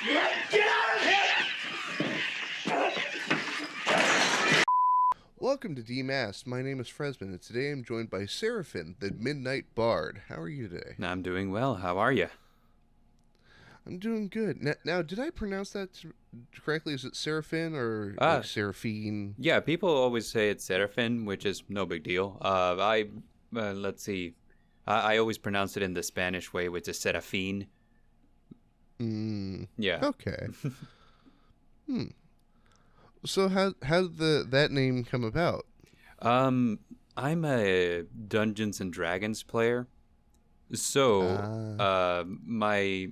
Get out of here! Welcome to Demasked. My name is Fresman, and today I'm joined by Seraphin, the Midnight Bard. How are you today? I'm doing well. How are you? I'm doing good. Now, did I pronounce that correctly? Is it Seraphin or Serafin? Yeah, people always say it's Serafin, which is no big deal. Let's see. I always pronounce it in the Spanish way, which is Serafin. Yeah. Okay. So how did that name come about? I'm a Dungeons and Dragons player. So, my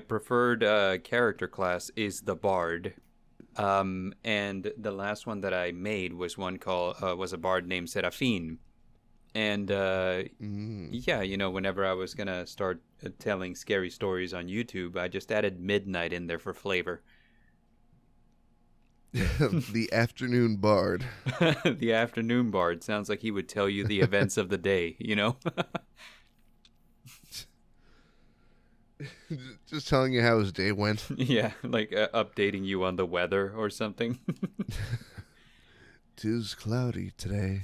preferred character class is the Bard. And the last one that I made was was a Bard named Serafin. And yeah, whenever I was gonna start telling scary stories on YouTube, I just added midnight in there for flavor. The Afternoon Bard. The Afternoon Bard sounds like he would tell you the events of the day, Just telling you how his day went. Yeah, like updating you on the weather or something. 'Tis cloudy today.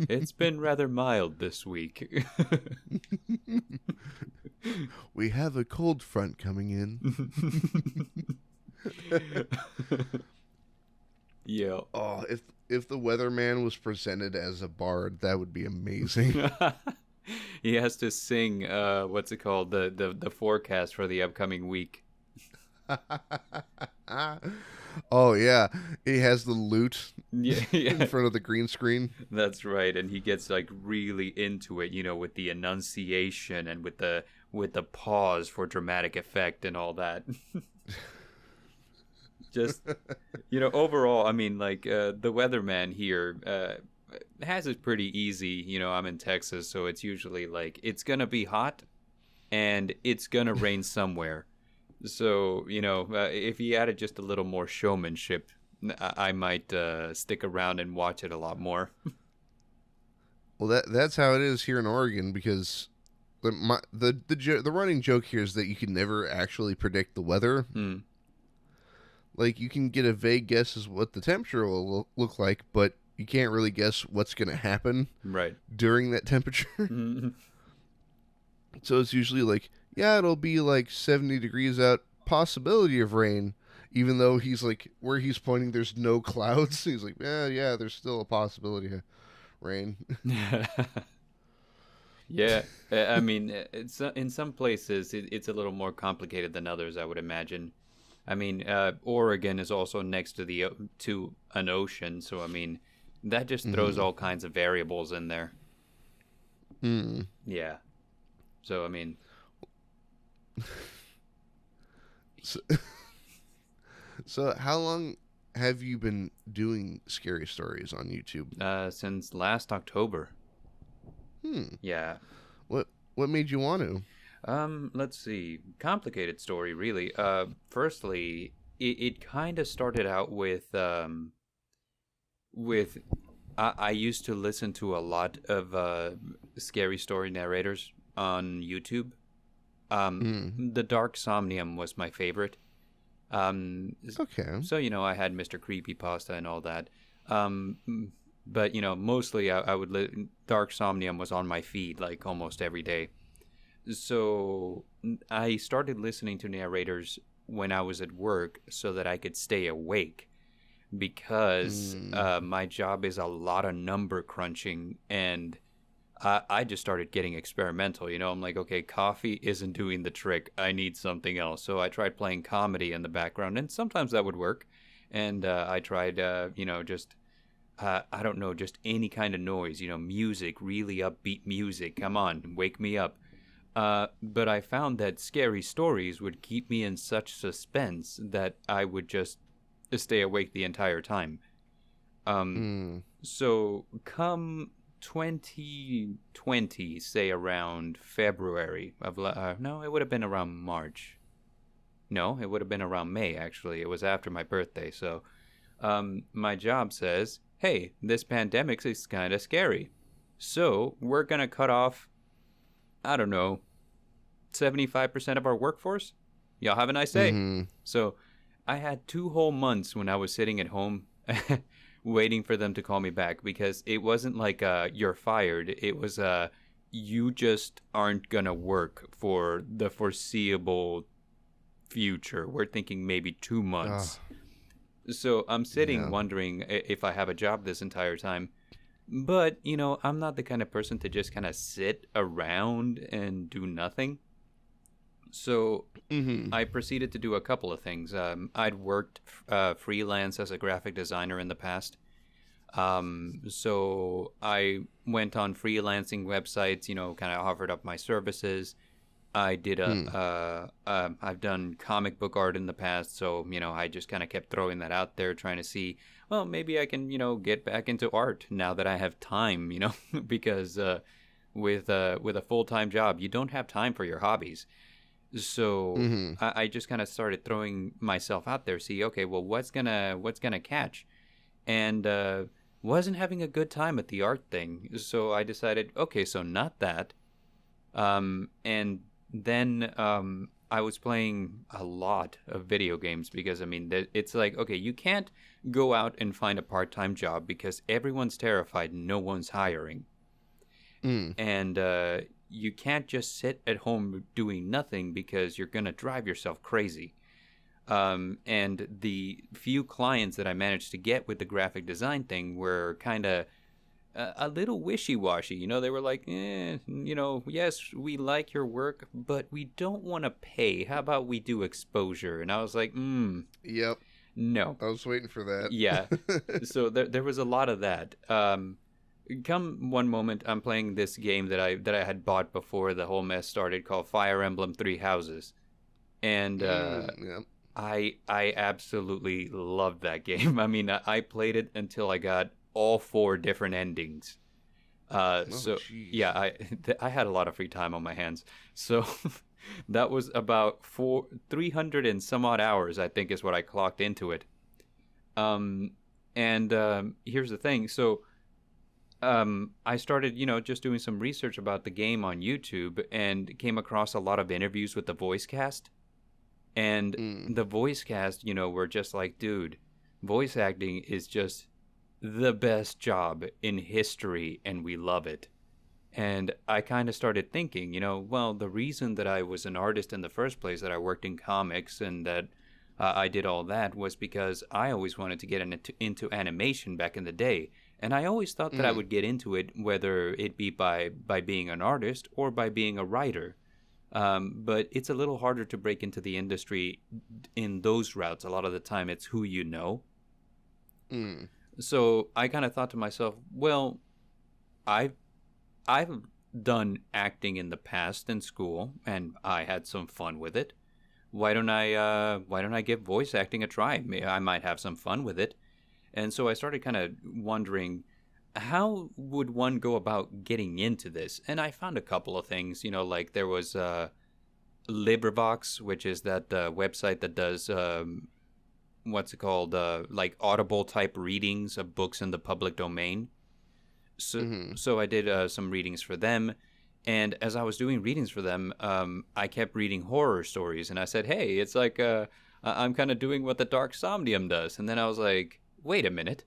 It's been rather mild this week. We have a cold front coming in. Yeah. Oh, if the weatherman was presented as a bard, that would be amazing. He has to sing what's it called? The forecast for the upcoming week. Oh yeah, he has the lute Yeah. in front of the green screen. That's right, and he gets like really into it, with the enunciation and with the pause for dramatic effect and all that. Just overall, I mean, like the weatherman here has it pretty easy. I'm in Texas, so it's usually like it's gonna be hot and it's gonna rain somewhere. So if he added just a little more showmanship, I might stick around and watch it a lot more. Well, that's how it is here in Oregon, because the running joke here is that you can never actually predict the weather. Like, you can get a vague guess as what the temperature will look like, but you can't really guess what's going to happen during that temperature. Mm-hmm. So it's usually like, yeah, it'll be like 70 degrees out, possibility of rain, even though he's like, where he's pointing, there's no clouds. He's like, yeah, there's still a possibility of rain. Yeah, I mean, it's in some places it's a little more complicated than others, I would imagine. I mean, Oregon is also next to an ocean, so I mean, that just throws all kinds of variables in there. Yeah. So I mean, so how long have you been doing scary stories on YouTube? Since last October. Yeah. What made you want to? Let's see. Complicated story, really. Firstly, it kind of started out with I used to listen to a lot of scary story narrators on YouTube. The Dark Somnium was my favorite. Okay. So, I had Mr. Creepypasta and all that. But, mostly I would Dark Somnium was on my feed like almost every day. So I started listening to narrators when I was at work so that I could stay awake, because my job is a lot of number crunching, and I just started getting experimental. I'm like, okay, coffee isn't doing the trick. I need something else. So I tried playing comedy in the background, and sometimes that would work. And I tried, just, I don't know, just any kind of noise, music, really upbeat music. Come on, wake me up. But I found that scary stories would keep me in such suspense that I would just stay awake the entire time. So come 2020, say around February of no, it would have been around March. No, it would have been around May, actually. It was after my birthday. So my job says, hey, this pandemic is kind of scary. So we're going to cut off, I don't know, 75% of our workforce? Y'all have a nice day. Mm-hmm. So I had 2 whole months when I was sitting at home waiting for them to call me back, because it wasn't like you're fired. It was you just aren't going to work for the foreseeable future. We're thinking maybe 2 months. So I'm sitting wondering if I have a job this entire time. But, you know, I'm not the kind of person to just kind of sit around and do nothing. So I proceeded to do a couple of things. I'd worked freelance as a graphic designer in the past. So I went on freelancing websites, you know, kind of offered up my services. I did I've done comic book art in the past, so, you know, I just kind of kept throwing that out there, trying to see, well, maybe I can, you know, get back into art now that I have time, you know, because with a full-time job, you don't have time for your hobbies. So I just kind of started throwing myself out there, see, okay, well, what's gonna catch, and wasn't having a good time at the art thing. So I decided, okay, so not that, and then I was playing a lot of video games, because, I mean, it's like, okay, you can't go out and find a part-time job because everyone's terrified, no one's hiring. And you can't just sit at home doing nothing, because you're going to drive yourself crazy. And the few clients that I managed to get with the graphic design thing were kind of a little wishy-washy. You know, they were like, you know, yes, we like your work, but we don't want to pay. How about we do exposure? And I was like, Yep. No. I was waiting for that. Yeah. So there was a lot of that. Come one moment, I'm playing this game that I had bought before the whole mess started, called Fire Emblem Three Houses. And I absolutely loved that game. I mean, I played it until I got all 4 different endings. So geez. yeah, I had a lot of free time on my hands. So that was about 300 and some odd hours, I think, is what I clocked into it. Here's the thing. So I started, you know, just doing some research about the game on YouTube, and came across a lot of interviews with the voice cast. And the voice cast, you know, were just like, dude, voice acting is just the best job in history, and we love it. And I kind of started thinking, you know, well, the reason that I was an artist in the first place, that I worked in comics and that I did all that, was because I always wanted to get into animation back in the day. And I always thought that I would get into it, whether it be by being an artist or by being a writer. But it's a little harder to break into the industry in those routes. A lot of the time it's who you know. So I kind of thought to myself, well, I've done acting in the past in school, and I had some fun with it. Why don't I give voice acting a try? I might have some fun with it. And so I started kind of wondering, how would one go about getting into this? And I found a couple of things, you know, like there was LibriVox, which is that website that does what's it called, like Audible type readings of books in the public domain. So I did some readings for them, and as I was doing readings for them, I kept reading horror stories, and I said, hey, it's like I'm kind of doing what the Dark Somnium does. And then I was like, wait a minute,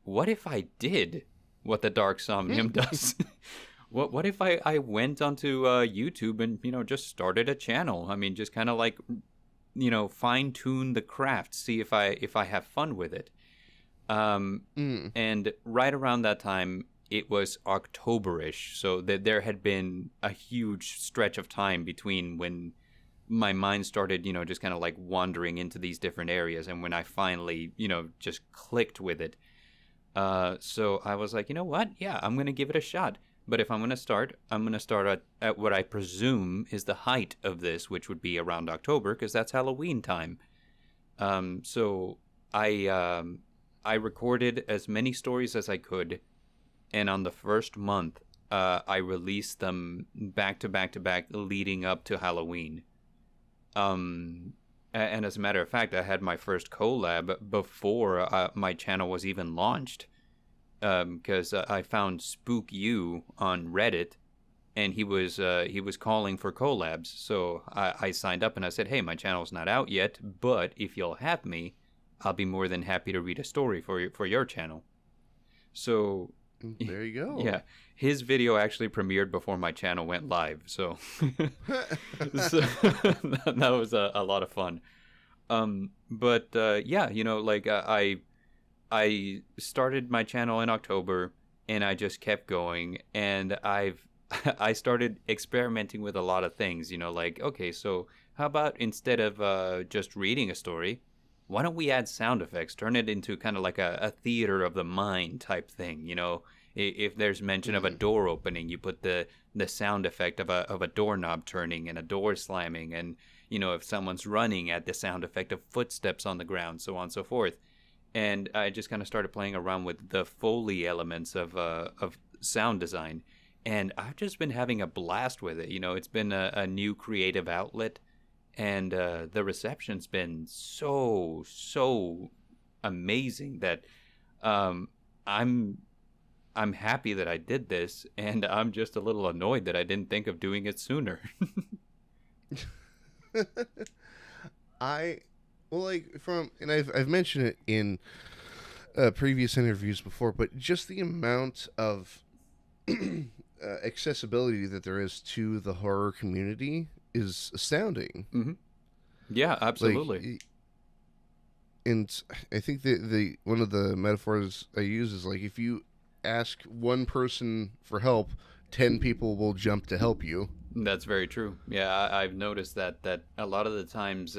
what if I did what the Dark Somnium does? What if I went onto YouTube and, you know, just started a channel? I mean, just kind of like, you know, fine tune the craft, see if I have fun with it. And right around that time, it was Octoberish, so there had been a huge stretch of time between when my mind started, you know, just kind of like wandering into these different areas, and when I finally, you know, just clicked with it. So I was like, you know what? Yeah, I'm going to give it a shot. But if I'm going to start, I'm going to start at what I presume is the height of this, which would be around October, because that's Halloween time. So I recorded as many stories as I could, and on the first month, I released them back to back to back, leading up to Halloween. And as a matter of fact, I had my first collab before my channel was even launched, because I found Spook You on Reddit, and he was calling for collabs. So I signed up and I said, hey, my channel's not out yet, but if you'll have me, I'll be more than happy to read a story for your channel. So there you go. Yeah, his video actually premiered before my channel went live, so, so that was a lot of fun. But yeah, you know, like I started my channel in October, and I just kept going, and I started experimenting with a lot of things. You know, like, okay, so how about instead of just reading a story, why don't we add sound effects, turn it into kind of like a theater of the mind type thing? You know, if there's mention of a door opening, you put the sound effect of a doorknob turning and a door slamming, and you know, if someone's running, add the sound effect of footsteps on the ground, so on and so forth. And I just kind of started playing around with the Foley elements of sound design, and I've just been having a blast with it. You know, it's been a new creative outlet, and the reception's been so amazing that I'm happy that I did this, and I'm just a little annoyed that I didn't think of doing it sooner. I've mentioned it in previous interviews before, but just the amount of accessibility that there is to the horror community is astounding. Mm-hmm. Yeah, absolutely. Like, and I think the one of the metaphors I use is like, if you ask one person for help, 10 people will jump to help you. That's very true. Yeah, I've noticed that a lot of the times,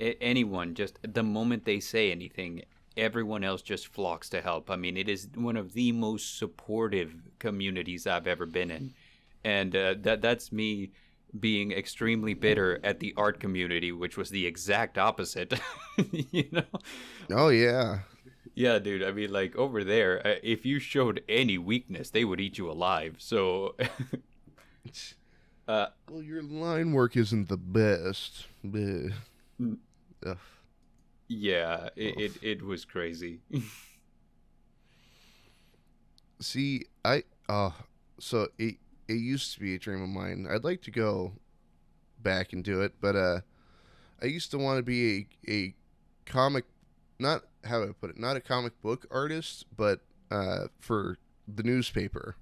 anyone, just the moment they say anything, everyone else just flocks to help. I mean, it is one of the most supportive communities I've ever been in, and that's me being extremely bitter at the art community, which was the exact opposite. You know? Oh yeah. Yeah, dude. I mean, like, over there, if you showed any weakness, they would eat you alive. So, well, your line work isn't the best. Yeah, it was crazy. See, so it used to be a dream of mine. I'd like to go back and do it, but I used to want to be a comic, not how do I put it, not a comic book artist, but for the newspaper.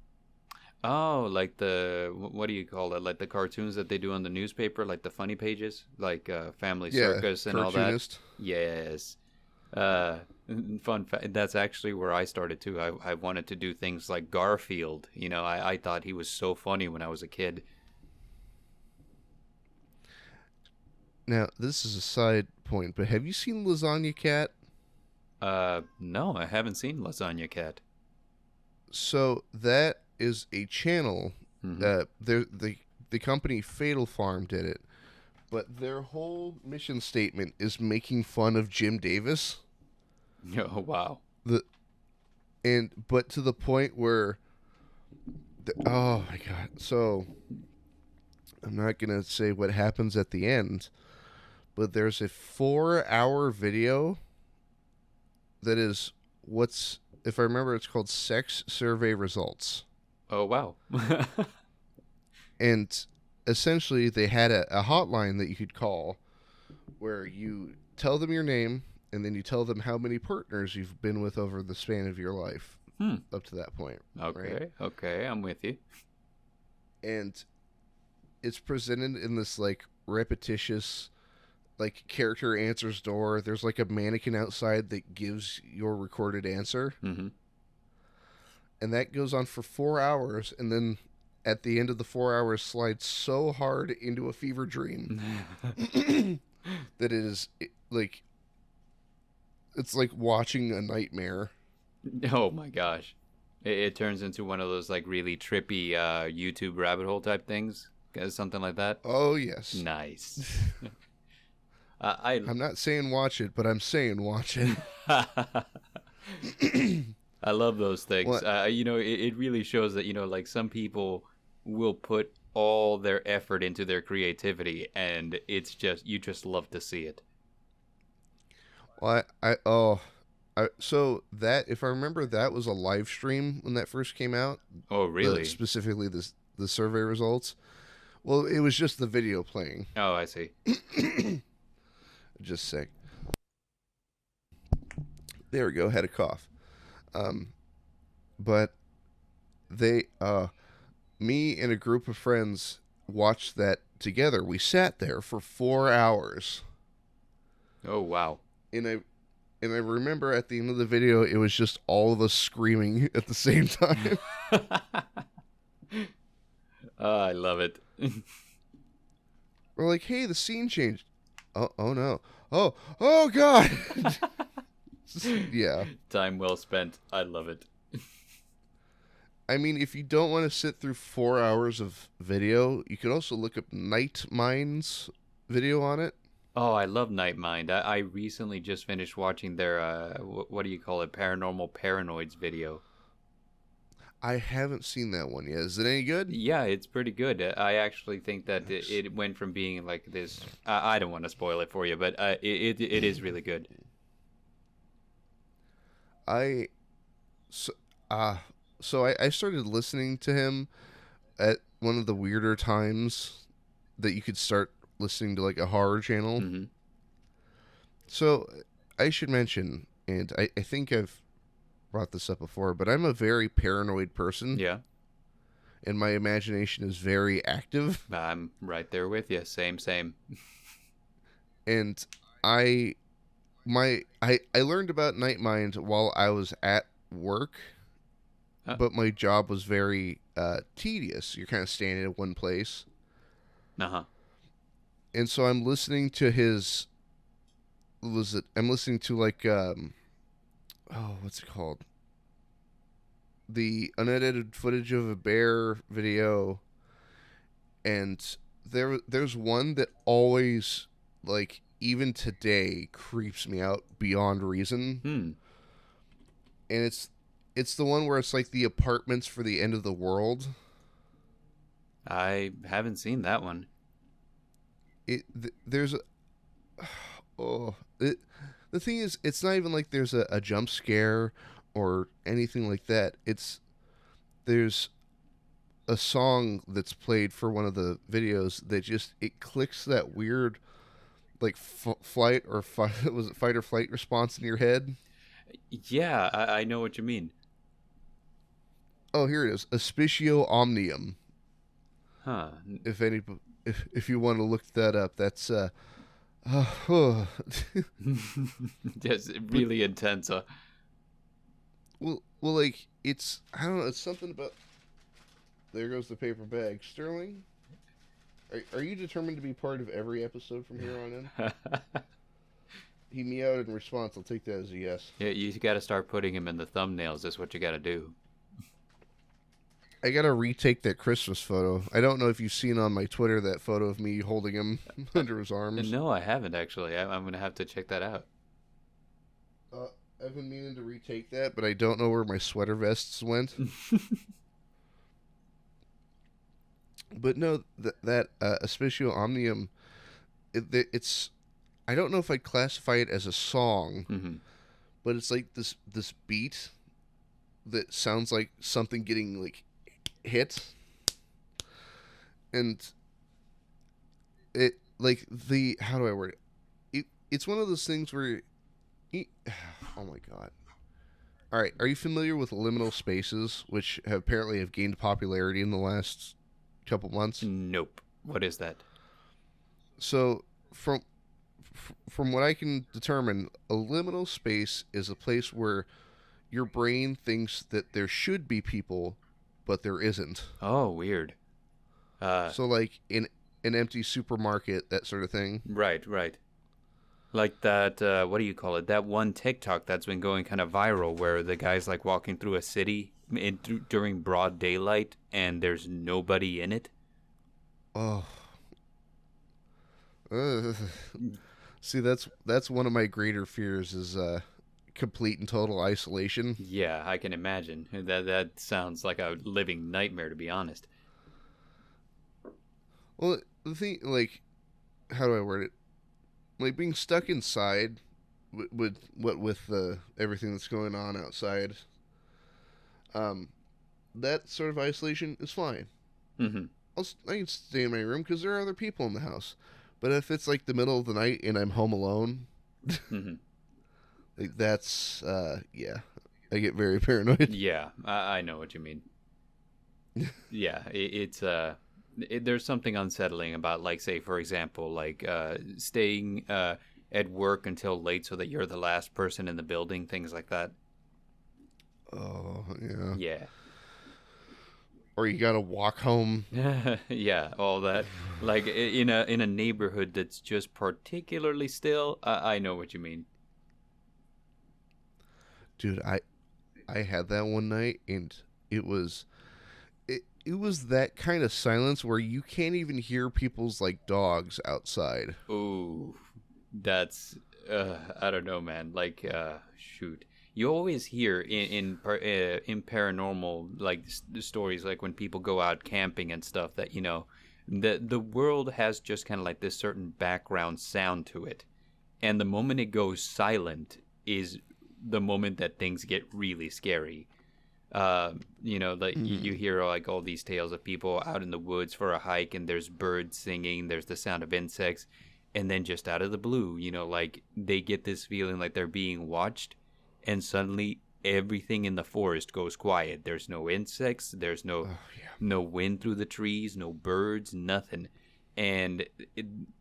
Oh, like what do you call it? Like the cartoons that they do on the newspaper, like the funny pages, like Family Circus and all that. Yes. Fun fact, that's actually where I started too. I wanted to do things like Garfield. You know, I thought he was so funny when I was a kid. Now, this is a side point, but have you seen Lasagna Cat? No, I haven't seen Lasagna Cat. So that is a channel. Mm-hmm. The company Fatal Farm did it, but their whole mission statement is making fun of Jim Davis. Oh wow! But to the point where, oh my god! So I'm not gonna say what happens at the end, but there's a 4-hour video that is if I remember, it's called Sex Survey Results. Oh wow! And essentially, they had a hotline that you could call, where you tell them your name, and then you tell them how many partners you've been with over the span of your life up to that point. Okay, right? Okay, I'm with you. And it's presented in this like repetitious, like character answers door. There's like a mannequin outside that gives your recorded answer. Mm-hmm. And that goes on for 4 hours, and then at the end of the 4 hours slides so hard into a fever dream that it is like, it's like watching a nightmare. Oh my gosh. It turns into one of those like really trippy YouTube rabbit hole type things. Something like that. Oh yes. Nice. I'm not saying watch it, but I'm saying watch it. I love those things. You know, it really shows that, you know, like some people will put all their effort into their creativity, and it's just, you just love to see it. Well, so that, if I remember, that was a live stream when that first came out. Oh, really? Specifically the the survey results. Well, it was just the video playing. Oh, I see. Just sick. There we go. Had a cough. But they, me and a group of friends watched that together. We sat there for 4 hours. Oh, wow. And I remember at the end of the video, it was just all of us screaming at the same time. Oh, I love it. We're like, hey, the scene changed. Oh no. Oh God. Yeah. Time well spent. I love it. I mean, if you don't want to sit through 4 hours of video, you could also look up Nightmind's video on it. Oh, I love Nightmind. I recently just finished watching their, what do you call it, Paranormal Paranoids video. I haven't seen that one yet. Is it any good? Yeah, it's pretty good. I actually think that it went from being like this. I don't want to spoil it for you, but it is really good. So I started listening to him at one of the weirder times that you could start listening to like a horror channel. Mm-hmm. So I should mention, and I think I've brought this up before, but I'm a very paranoid person. Yeah. And my imagination is very active. I'm right there with you. Same. And I learned about Nightmind while I was at work, but my job was very tedious. You're kind of standing at one place. Uh-huh. And so I'm listening to his... I'm listening to like... what's it called? The unedited footage of a bear video. And there's one that always, like, even today, creeps me out beyond reason. And it's the one where it's like the apartments for the end of the world. I haven't seen that one. The thing is, it's not even like there's a jump scare or anything like that. There's a song that's played for one of the videos that it clicks that weird, like flight or flight response in your head. Yeah, I know what you mean. Oh, here it is. Auspicio Omnium. Huh. If you want to look that up, that's Just really intense. Well, like it's I don't know. It's something about. There goes the paper bag. Sterling, are you determined to be part of every episode from here on in? He meowed in response. I'll take that as a yes. Yeah, you got to start putting him in the thumbnails. That's what you got to do. I gotta retake that Christmas photo. I don't know if you've seen on my Twitter that photo of me holding him under his arms. No, I haven't actually. I'm gonna have to check that out. I've been meaning to retake that, but I don't know where my sweater vests went. But no, that Auspicio Omnium, it's I don't know if I'd classify it as a song, but it's like this beat that sounds like something getting like hit, and it like the how do I word it? It's one of those things where, oh my god! All right, are you familiar with liminal spaces, which apparently have gained popularity in the last couple months? Nope. What is that? So from what I can determine, a liminal space is a place where your brain thinks that there should be people, but there isn't. Oh, weird. So like in an empty supermarket, that sort of thing. Right. Like that, what do you call it? That one TikTok that's been going kind of viral where the guy's like walking through a city during broad daylight and there's nobody in it. Oh. See, that's one of my greater fears is complete and total isolation. Yeah, I can imagine. That sounds like a living nightmare, to be honest. Well, the thing, like, how do I word it? Like being stuck inside with everything that's going on outside. That sort of isolation is fine. Mm-hmm. I can stay in my room because there are other people in the house. But if it's like the middle of the night and I'm home alone, Mm-hmm. like that's yeah, I get very paranoid. Yeah, I know what you mean. Yeah, there's something unsettling about, like, say, for example, like staying at work until late so that you're the last person in the building, things like that. Oh yeah. Yeah. Or you gotta walk home. Yeah, all that. Like in a neighborhood that's just particularly still. I know what you mean. Dude, I had that one night, and it was it was that kind of silence where you can't even hear people's like dogs outside. Ooh, that's I don't know, man. Like shoot. You always hear in paranormal like stories, like when people go out camping and stuff, that the world has just kind of like this certain background sound to it, and the moment it goes silent is the moment that things get really scary. Like you hear like all these tales of people out in the woods for a hike, and there's birds singing, there's the sound of insects, and then just out of the blue, like they get this feeling like they're being watched, and suddenly everything in the forest goes quiet. There's no insects, there's no wind through the trees, no birds, nothing. And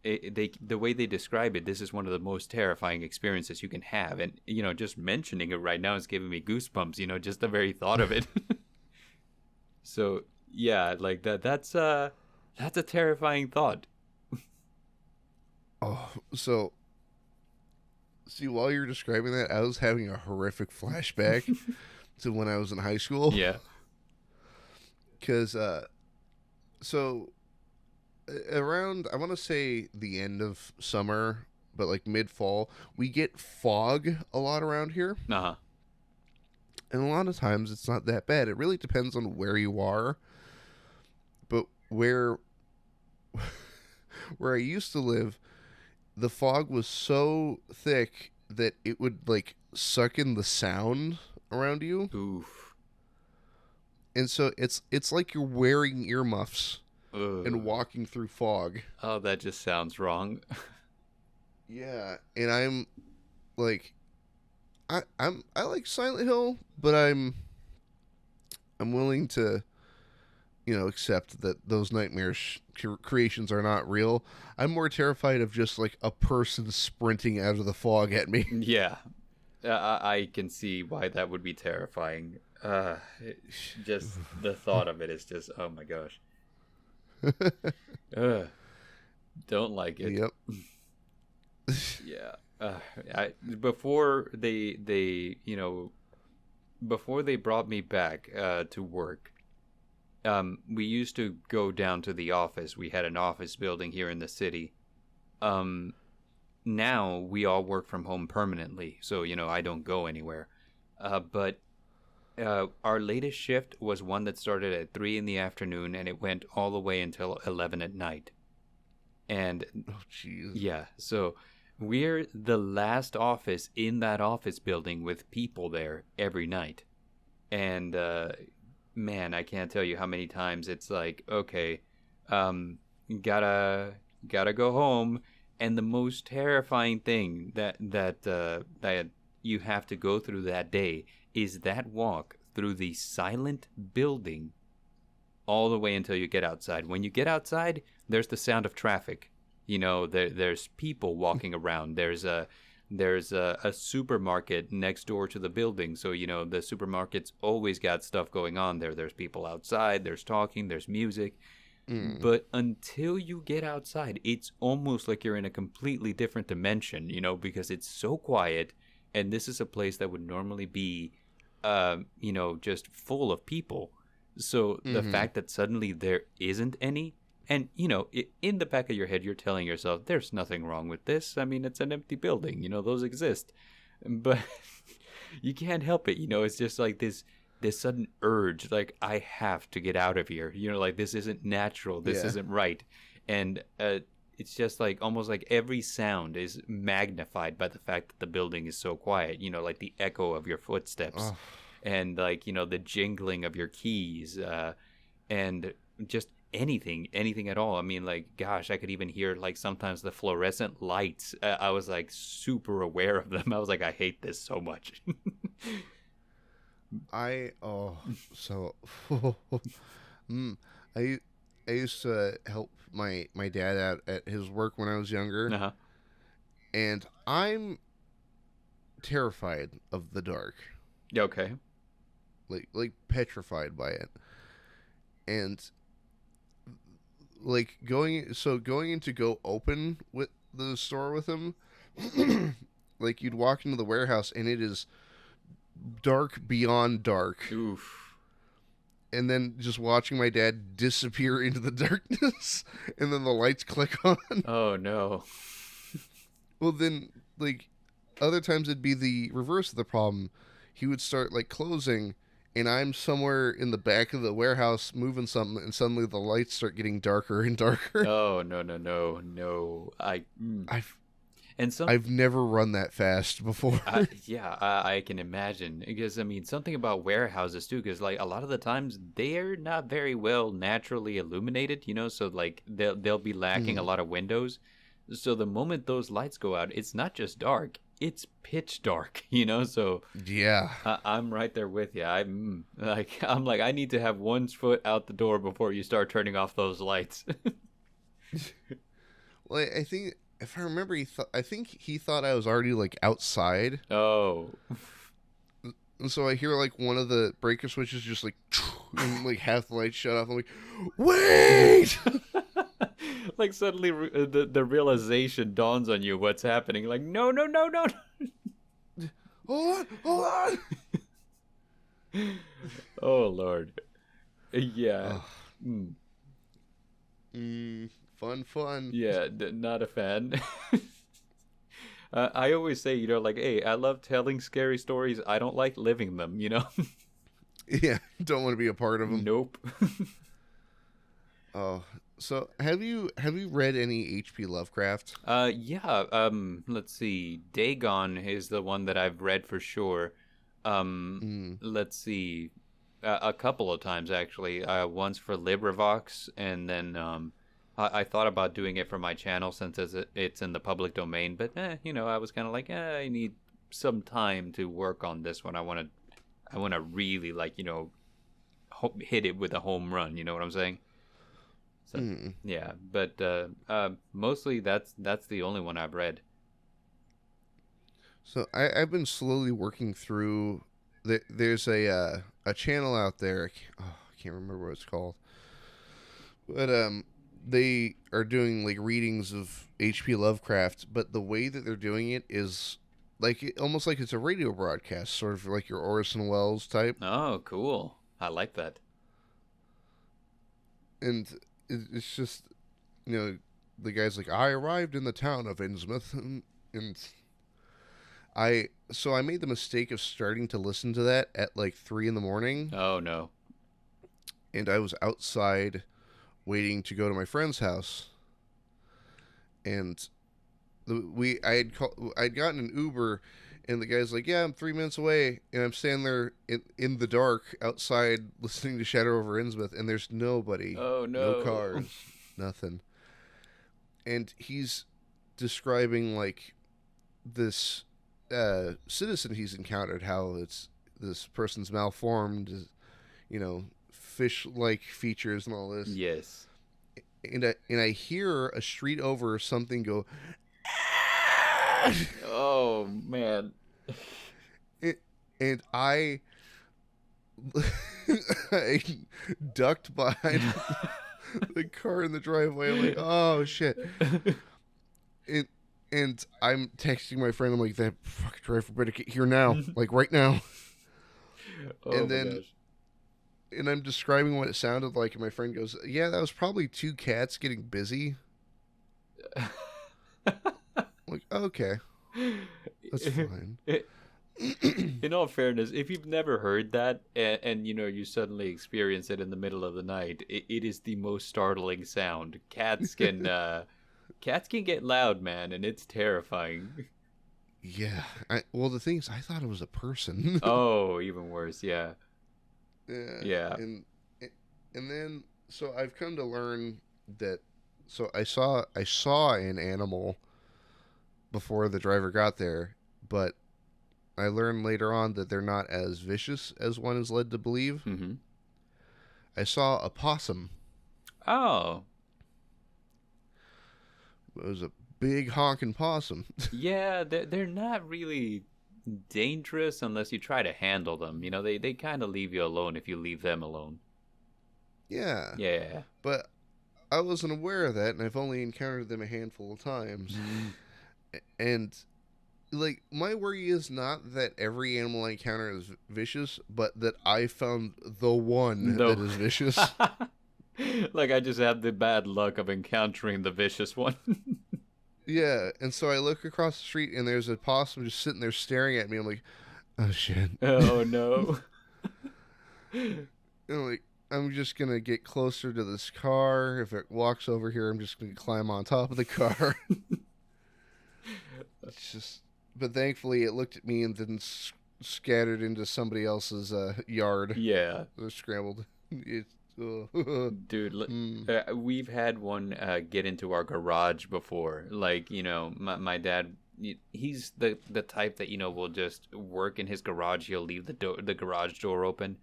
the way they describe it, this is one of the most terrifying experiences you can have. And just mentioning it right now is giving me goosebumps. Just the very thought of it. So yeah, like that's a terrifying thought. Oh, so see, while you're describing that, I was having a horrific flashback to when I was in high school. Yeah. Because so around, I want to say the end of summer, but like mid-fall, we get fog a lot around here. Uh-huh. And a lot of times it's not that bad. It really depends on where you are. But where I used to live, the fog was so thick that it would like suck in the sound around you. Oof. And so it's like you're wearing earmuffs Ugh. and walking through fog. Oh, that just sounds wrong. Yeah, and I'm like, I like Silent Hill, but I'm willing to, accept that those nightmarish creations are not real. I'm more terrified of just like a person sprinting out of the fog at me. Yeah. I can see why that would be terrifying. Just the thought of it is just, oh my gosh. Don't like it. Yep. Yeah. Before they before they brought me back to work, we used to go down to the office. We had an office building here in the city. Now we all work from home permanently, so I don't go anywhere. But our latest shift was one that started at 3 in the afternoon, and it went all the way until 11 at night. And Oh, jeez. yeah, so we're the last office in that office building with people there every night. And man, I can't tell you how many times it's like, okay, gotta go home. And the most terrifying thing that you have to go through that day is that walk through the silent building all the way until you get outside. When you get outside, there's the sound of traffic. There's people walking around. There's a supermarket next door to the building, so the supermarket's always got stuff going on there. There's people outside, there's talking, there's music. But until you get outside, it's almost like you're in a completely different dimension, because it's so quiet, and this is a place that would normally be just full of people. So the fact that suddenly there isn't any, and in the back of your head you're telling yourself there's nothing wrong with this. I mean, it's an empty building, those exist. But you can't help it, it's just like this sudden urge, like, I have to get out of here, like, this isn't natural, this isn't right. And it's just like almost like every sound is magnified by the fact that the building is so quiet, like the echo of your footsteps. And like the jingling of your keys, and just anything at all. I mean, like, gosh, I could even hear like sometimes the fluorescent lights. I was like super aware of them. I was like, I hate this so much. I oh so mm, I I used to help my dad out at his work when I was younger, Uh-huh. and I'm terrified of the dark, Okay. like petrified by it, and like going in to go open with the store with him, like you'd walk into the warehouse and it is dark beyond dark. Oof. And then just watching my dad disappear into the darkness, and then the lights click on. Oh no. Well, then, like, other times it'd be the reverse of the problem. He would start, like, closing, and I'm somewhere in the back of the warehouse moving something, and suddenly the lights start getting darker and darker. Oh no. I've And some I've never run that fast before. yeah, I can imagine, because I mean something about warehouses too, because like a lot of the times they're not very well naturally illuminated, so like they'll be lacking a lot of windows. So the moment those lights go out, it's not just dark, it's pitch dark, So Yeah. I'm right there with you. I'm like I need to have one foot out the door before you start turning off those lights. Well, I think, if I remember, I think he thought I was already, like, outside. Oh. And so I hear, like, one of the breaker switches just, like, and, like, half the lights shut off. I'm like, wait! Like suddenly the realization dawns on you what's happening. Like, no. Hold on! Oh, Lord. Yeah. Oh. Fun. Yeah, not a fan. I always say, like, hey, I love telling scary stories. I don't like living them, Yeah, don't want to be a part of them. Nope. Oh, so have you read any H.P. Lovecraft? Yeah, let's see. Dagon is the one that I've read for sure. Let's see. A couple of times, actually. Once for LibriVox, and then, I thought about doing it for my channel since it's in the public domain, but I was kind of like, I need some time to work on this one. I want to really, like, hit it with a home run. You know what I'm saying? So yeah, but mostly that's the only one I've read. So I've been slowly working through. There's a channel out there. I can't remember what it's called, but they are doing like readings of H.P. Lovecraft, but the way that they're doing it is like almost like it's a radio broadcast, sort of like your Orson Welles type. Oh, cool! I like that. And it's just, the guy's like, I arrived in the town of Innsmouth, and I made the mistake of starting to listen to that at like 3 a.m. Oh no! And I was outside waiting to go to my friend's house, and I'd gotten an Uber, and the guy's like, yeah, I'm 3 minutes away, and I'm standing there in the dark outside listening to Shadow over Innsmouth, and there's nobody. Oh no! No cars, nothing. And he's describing like this citizen he's encountered, how it's this person's malformed, fish-like features and all this. Yes. And I hear a street over something go. Oh man. And I ducked behind the car in the driveway. I'm like, oh shit. And I'm texting my friend. I'm like, that fucking driver better get here now, like right now. Oh, and my then, gosh. and I'm describing what it sounded like, and my friend goes, yeah, that was probably two cats getting busy. I'm like, okay, that's fine. In all fairness, if you've never heard that and you suddenly experience it in the middle of the night, it is the most startling sound. Cats can get loud, man, and it's terrifying. Yeah. Well, the thing is, I thought it was a person. Oh, even worse. Yeah. Yeah. Yeah. And then So I've come to learn that. So I saw an animal before the driver got there, but I learned later on that they're not as vicious as one is led to believe. Mm-hmm. I saw a possum. Oh. It was a big honking possum. Yeah, they're not really dangerous unless you try to handle them. You know, they kind of leave you alone if you leave them alone. Yeah. Yeah. But I wasn't aware of that, and I've only encountered them a handful of times. And, like, my worry is not that every animal I encounter is vicious, but that I found the one No. that is vicious. Like, I just had the bad luck of encountering the vicious one. Yeah, and so I look across the street, and there's a possum just sitting there staring at me. I'm like, oh, shit. Oh, no. And I'm like, I'm just going to get closer to this car. If it walks over here, I'm just going to climb on top of the car. It's just, but thankfully it looked at me and then scattered into somebody else's yard. Yeah. It was scrambled. Dude, we've had one get into our garage before. Like, you know, my dad, he's the type that, you know, will just work in his garage. He'll leave the garage door open.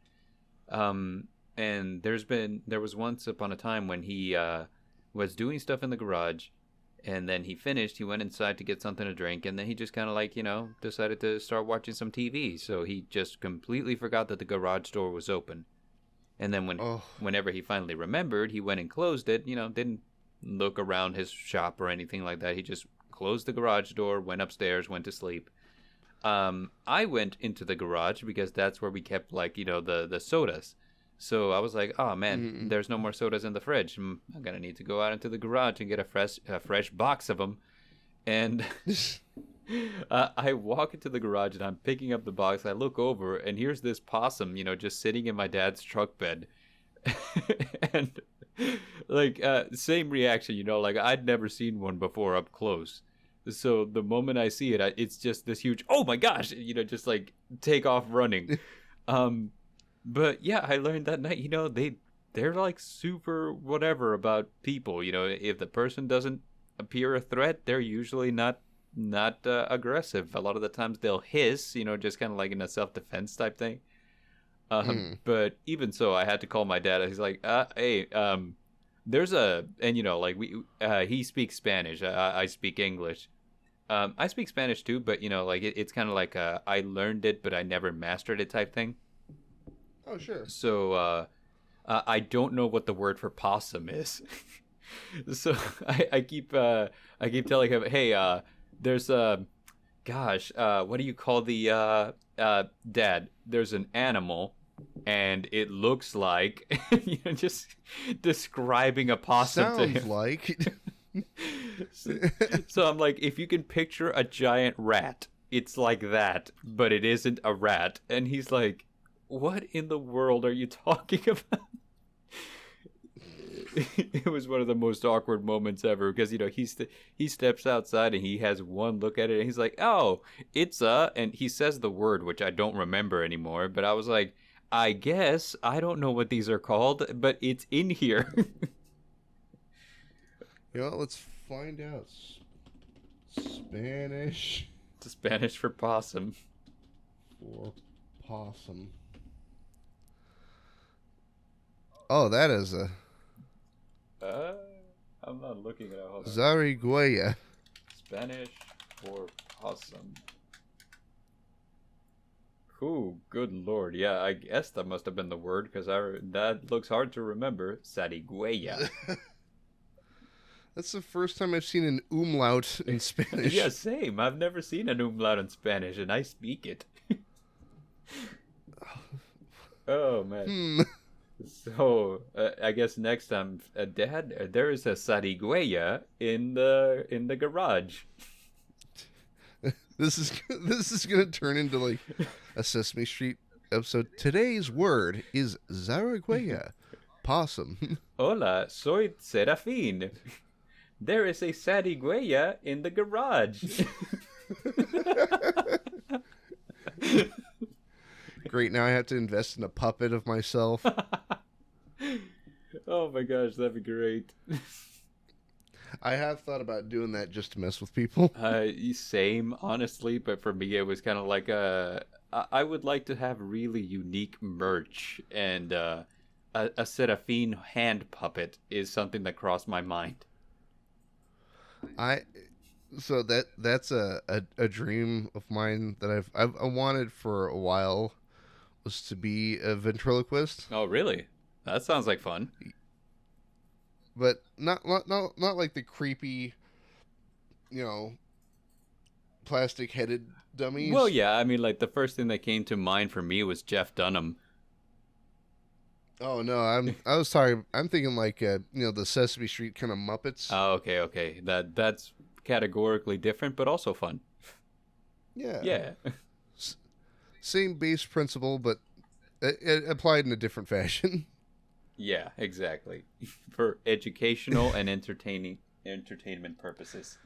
And there was once upon a time when he was doing stuff in the garage, and then he finished, he went inside to get something to drink, and then he just kind of, like, you know, decided to start watching some TV. So he just completely forgot that the garage door was open. And then whenever he finally remembered, he went and closed it, you know, didn't look around his shop or anything like that. He just closed the garage door, went upstairs, went to sleep. I went into the garage because that's where we kept, like, you know, the sodas. So I was like, oh, man, there's no more sodas in the fridge. I'm going to need to go out into the garage and get a fresh box of them. And I walk into the garage and I'm picking up the box. I look over and here's this possum, you know, just sitting in my dad's truck bed. And, like, same reaction, you know, like I'd never seen one before up close. So the moment I see it, it's just this huge, oh my gosh, you know, just like take off running. But yeah, I learned that night, you know, they're like super whatever about people. You know, if the person doesn't appear a threat, they're usually not aggressive. A lot of the times they'll hiss, you know, just kind of like in a self-defense type thing. But even so, I had to call my dad. He's like, hey, there's and you know, like he speaks Spanish. I speak English. I speak Spanish too, but you know, like it's kind of like I learned it, but I never mastered it type thing. Oh, sure. So I don't know what the word for possum is. So I keep telling him, hey, there's gosh, what do you call the Dad? There's an animal, and it looks like you know, just describing a possum to him. Sounds like. So I'm like, if you can picture a giant rat, it's like that, but it isn't a rat. And he's like, what in the world are you talking about? It was one of the most awkward moments ever because, you know, he steps outside and he has one look at it and he's like, oh, it's and he says the word, which I don't remember anymore. But I was like, I guess I don't know what these are called, but it's in here. You know, let's find out. Spanish. Spanish for possum. For possum. Oh, that is a... I'm not looking at it. Zarigüeya. Spanish for possum. Ooh, good lord. Yeah, I guess that must have been the word, because that looks hard to remember. Zarigüeya. That's the first time I've seen an umlaut in Spanish. Yeah, same. I've never seen an umlaut in Spanish, and I speak it. Oh, man. So, I guess next time, Dad, there is a zarigüeya in the garage. This is gonna turn into like a Sesame Street episode. Today's word is zarigüeya, possum. Hola, soy Serafin. There is a zarigüeya in the garage. Great, now I have to invest in a puppet of myself. Oh my gosh, that'd be great. I have thought about doing that just to mess with people. Same, honestly, but for me, it was kind of like I would like to have really unique merch, and a Serafin hand puppet is something that crossed my mind. So that's a dream of mine that I've wanted for a while, was to be a ventriloquist. Oh, really? That sounds like fun. But not like the creepy, plastic headed dummies. Well, yeah, I mean, like the first thing that came to mind for me was Jeff Dunham. Oh no, I was sorry. I'm thinking like the Sesame Street kind of Muppets. Oh, okay. That's categorically different, but also fun. Yeah. Yeah. Same base principle, but it applied in a different fashion. Yeah, exactly. For educational and entertainment purposes.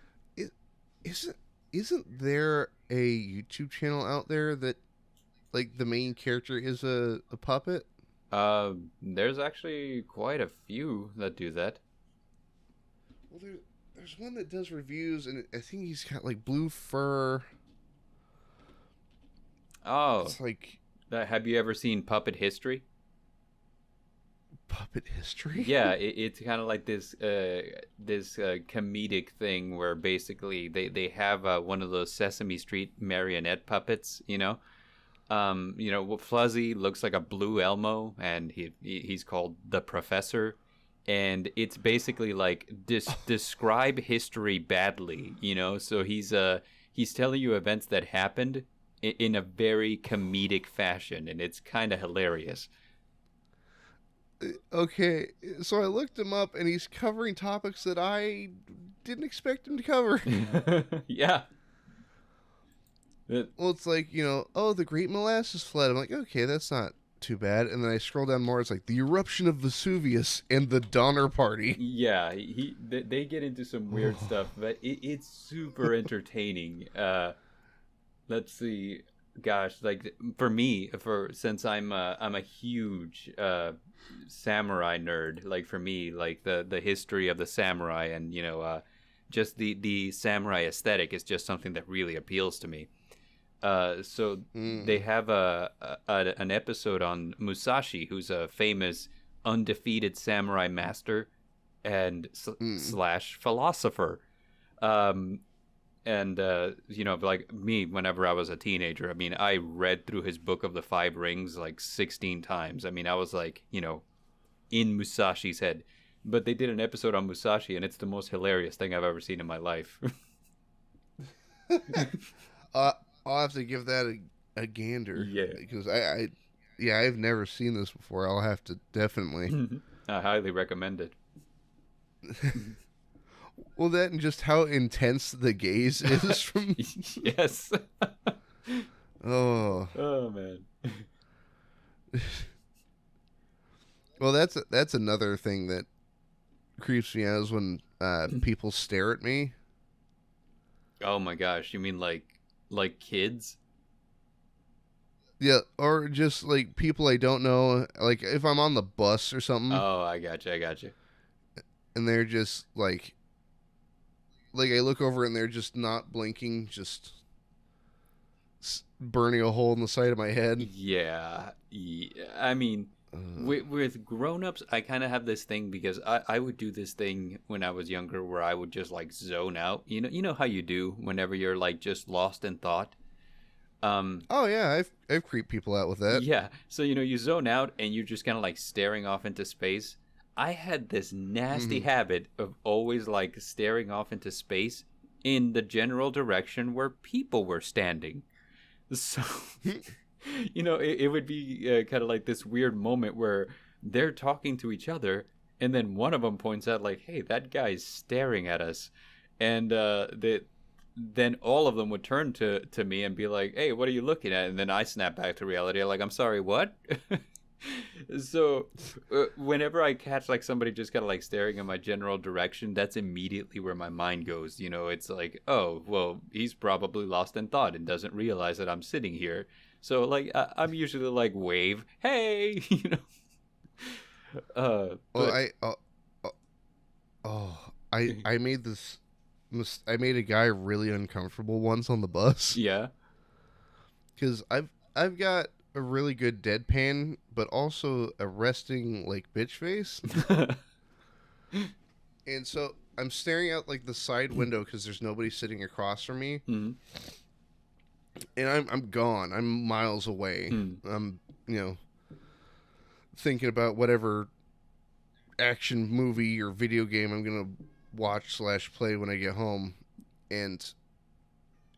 Isn't there a YouTube channel out there that, like, the main character is a puppet? There's actually quite a few that do that. Well, there's one that does reviews, and I think he's got like blue fur. Oh, it's like have you ever seen Puppet History? Puppet History? Yeah, it's kind of like this comedic thing where basically they have one of those Sesame Street marionette puppets, Fuzzy looks like a blue Elmo, and he's called the Professor, and it's basically like describe history badly, So he's telling you events that happened in a very comedic fashion, and it's kind of hilarious. Okay, so I looked him up, and he's covering topics that I didn't expect him to cover. Yeah. Well, it's like, the Great Molasses Flood. I'm like, okay, that's not too bad. And then I scroll down more. It's like the eruption of Vesuvius and the Donner Party. Yeah, they get into some weird stuff, but it's super entertaining. Let's see. Gosh, like for me, since I'm a huge samurai nerd, like for me, like the history of the samurai and just the samurai aesthetic is just something that really appeals to me. So they have an episode on Musashi, who's a famous undefeated samurai master and slash philosopher. Like me, whenever I was a teenager, I mean, I read through his Book of the Five Rings like 16 times. I mean, I was like, in Musashi's head. But they did an episode on Musashi, and it's the most hilarious thing I've ever seen in my life. I'll have to give that a gander. Yeah. Because I've never seen this before. I'll have to definitely. I highly recommend it. Well, that and just how intense the gaze is from. Yes. Oh man. Well, that's another thing that creeps me out is when people stare at me. Oh my gosh, you mean like kids? Yeah, or just like people I don't know. Like if I'm on the bus or something. Oh, I got you. And they're just like I look over and they're just not blinking, just burning a hole in the side of my head. Yeah. I mean, with grown-ups, I kind of have this thing because I would do this thing when I was younger where I would just like zone out. You know how you do whenever you're like just lost in thought. Oh yeah, I've creeped people out with that. Yeah. So you zone out and you're just kind of like staring off into space. I had this nasty habit of always like staring off into space in the general direction where people were standing. So, it would be kind of like this weird moment where they're talking to each other, and then one of them points out like, "Hey, that guy's staring at us," and then all of them would turn to me and be like, "Hey, what are you looking at?" And then I snap back to reality. I'm like, "I'm sorry, what?" So whenever I catch like somebody just kind of like staring in my general direction, that's immediately where my mind goes. It's like, oh, well, he's probably lost in thought and doesn't realize that I'm sitting here. So like I'm usually like wave, hey, Well, But I made I made a guy really uncomfortable once on the bus yeah. because I've got a really good deadpan, but also a resting like bitch face, and so I'm staring out like the side window because there's nobody sitting across from me, Mm. and I'm gone. I'm miles away. Mm. I'm thinking about whatever action movie or video game I'm gonna watch/play when I get home, and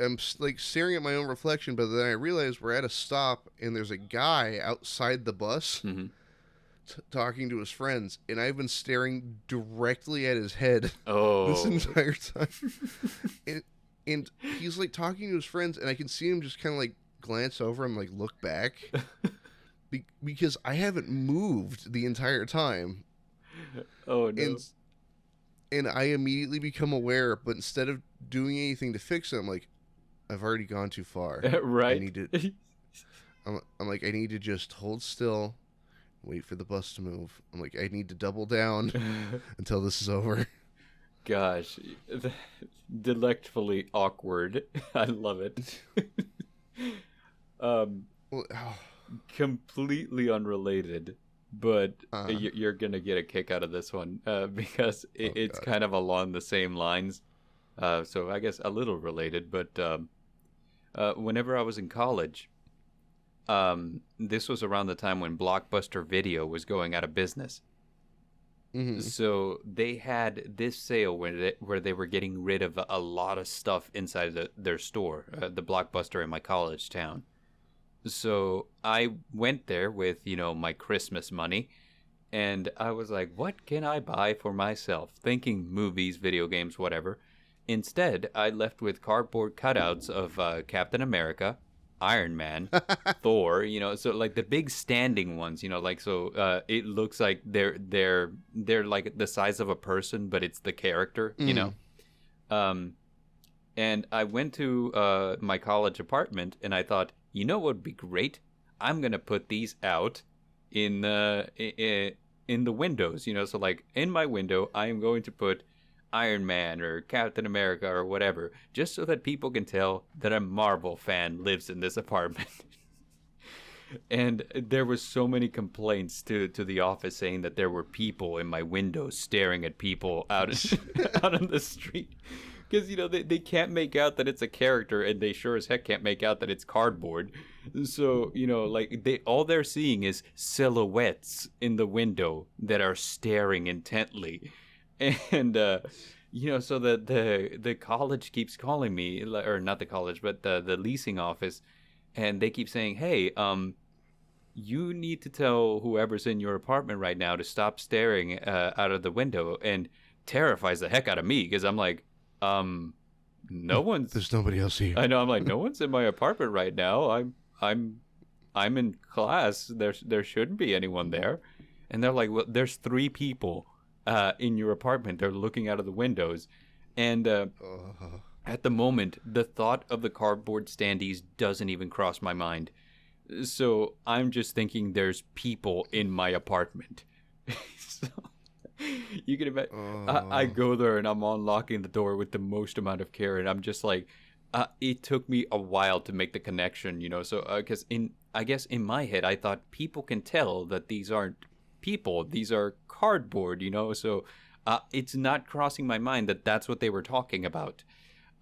I'm like staring at my own reflection. But then I realize we're at a stop, and there's a guy outside the bus Mm-hmm. talking to his friends, and I've been staring directly at his head this Oh. entire time. and he's like talking to his friends, and I can see him just kind of like glance over and like look back because I haven't moved the entire time. Oh no. And I immediately become aware, but instead of doing anything to fix it, I'm like, I've already gone too far. Right. I need to. I'm like, I need to just hold still, wait for the bus to move. I'm like, I need to double down until this is over. Gosh, delectfully awkward. I love it. Well, Completely unrelated, but Uh-huh. you're gonna get a kick out of this one because it's God. kind of along the same lines. So I guess a little related, but whenever I was in college, this was around the time when Blockbuster Video was going out of business. Mm-hmm. So they had this sale where they were getting rid of a lot of stuff inside their store, the Blockbuster in my college town. So I went there with, my Christmas money, and I was like, what can I buy for myself? Thinking movies, video games, whatever. Instead, I left with cardboard cutouts of Captain America, Iron Man, Thor, so like the big standing ones, it looks like they're like the size of a person, but it's the character, Um, and I went to my college apartment, and I thought, what would be great? I'm gonna put these out in the windows, so like in my window, I am going to put Iron Man or Captain America or whatever, just so that people can tell that a Marvel fan lives in this apartment. And there was so many complaints to the office saying that there were people in my windows staring at people out out on the street. Because, they can't make out that it's a character, and they sure as heck can't make out that it's cardboard. So, all they're seeing is silhouettes in the window that are staring intently. And, so the college keeps calling me, or not the college, but the leasing office, and they keep saying, hey, you need to tell whoever's in your apartment right now to stop staring out of the window, and terrifies the heck out of me, because I'm like, no one's. There's nobody else here. I know. I'm like, no one's in my apartment right now. I'm in class. There shouldn't be anyone there. And they're like, well, there's 3 people in your apartment. They're looking out of the windows, and at the moment, the thought of the cardboard standees doesn't even cross my mind. So I'm just thinking there's people in my apartment. So, you can imagine. I go there and I'm unlocking the door with the most amount of care, and I'm just like, it took me a while to make the connection, So because I guess in my head I thought people can tell that these aren't people; these are cardboard, So it's not crossing my mind that that's what they were talking about.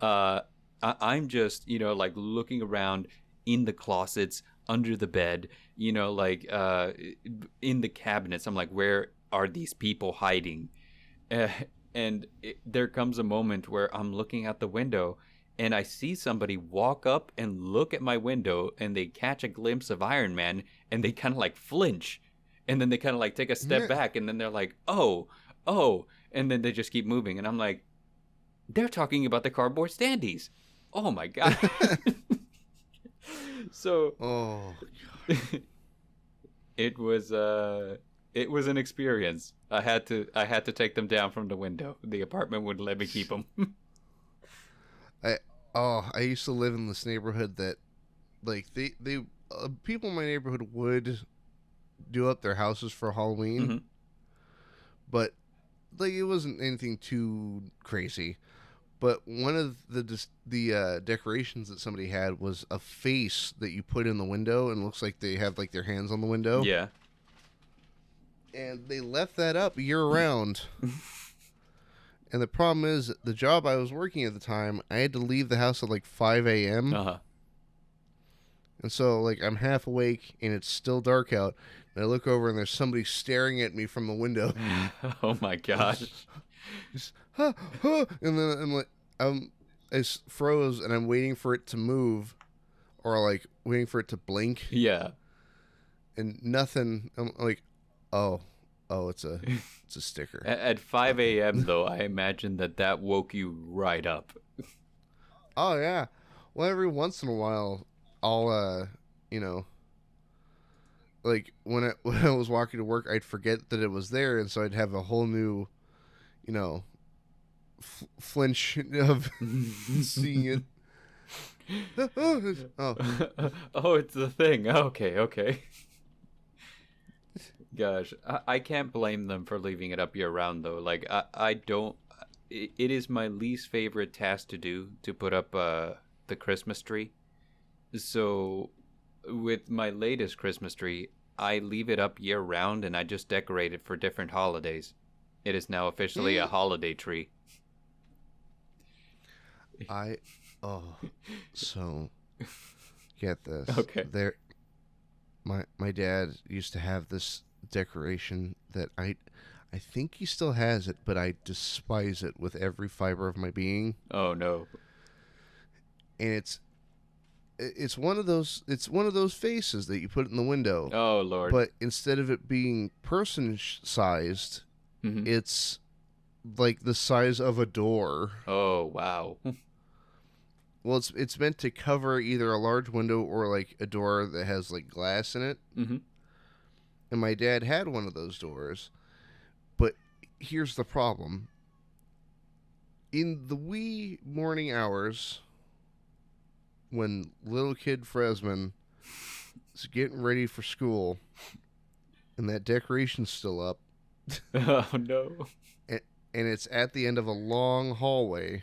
I'm just like looking around in the closets, under the bed, in the cabinets. I'm like, where are these people hiding? And there comes a moment where I'm looking out the window, and I see somebody walk up and look at my window, and they catch a glimpse of Iron Man, and they kind of like flinch, and then they kind of like take a step back, and then they're like, oh, and then they just keep moving, and I'm like, they're talking about the cardboard standees. Oh my god. So it was an experience. I had to take them down from the window. The apartment wouldn't let me keep them. I used to live in this neighborhood that, like, they people in my neighborhood would do up their houses for Halloween, but like it wasn't anything too crazy. But one of the decorations that somebody had was a face that you put in the window, and it looks like they have like their hands on the window. Yeah. And they left that up year round. And the problem is, the job I was working at the time, I had to leave the house at like 5 a.m. Uh-huh. And so, like, I'm half awake, and it's still dark out. And I look over, and there's somebody staring at me from the window. Oh, my gosh. Just, huh, huh. And then I'm like, I froze, and I'm waiting for it to move, or, like, waiting for it to blink. Yeah. And nothing. I'm like, oh, it's a sticker. At 5 a.m., though, I imagine that woke you right up. Oh, yeah. Well, every once in a while, I'll, like, when I was walking to work, I'd forget that it was there, and so I'd have a whole new, flinch of seeing it. Oh. Oh, it's the thing. Okay. Gosh, I can't blame them for leaving it up year round, though. Like, I don't... It is my least favorite task to do, to put up the Christmas tree. So, with my latest Christmas tree, I leave it up year round, and I just decorate it for different holidays. It is now officially a holiday tree. So, get this. Okay. My dad used to have this decoration that I think he still has it, but I despise it with every fiber of my being. Oh no. And it's one of those faces that you put in the window. Oh Lord. But instead of it being person sized, it's like the size of a door. Oh wow. Well, it's meant to cover either a large window or like a door that has like glass in it. Mm-hmm. And my dad had one of those doors. But here's the problem. In the wee morning hours, when little kid Fresman is getting ready for school, and that decoration's still up. Oh no. And it's at the end of a long hallway.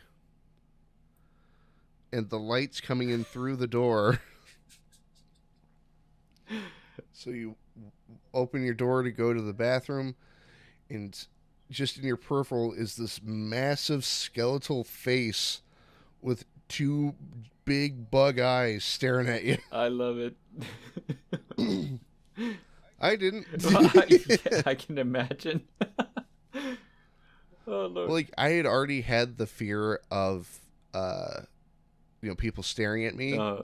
And the light's coming in through the door. So you open your door to go to the bathroom, and just in your peripheral is this massive skeletal face with two big bug eyes staring at you. I love it. I didn't. I can imagine. Oh Lord. Like, I had already had the fear of people staring at me. And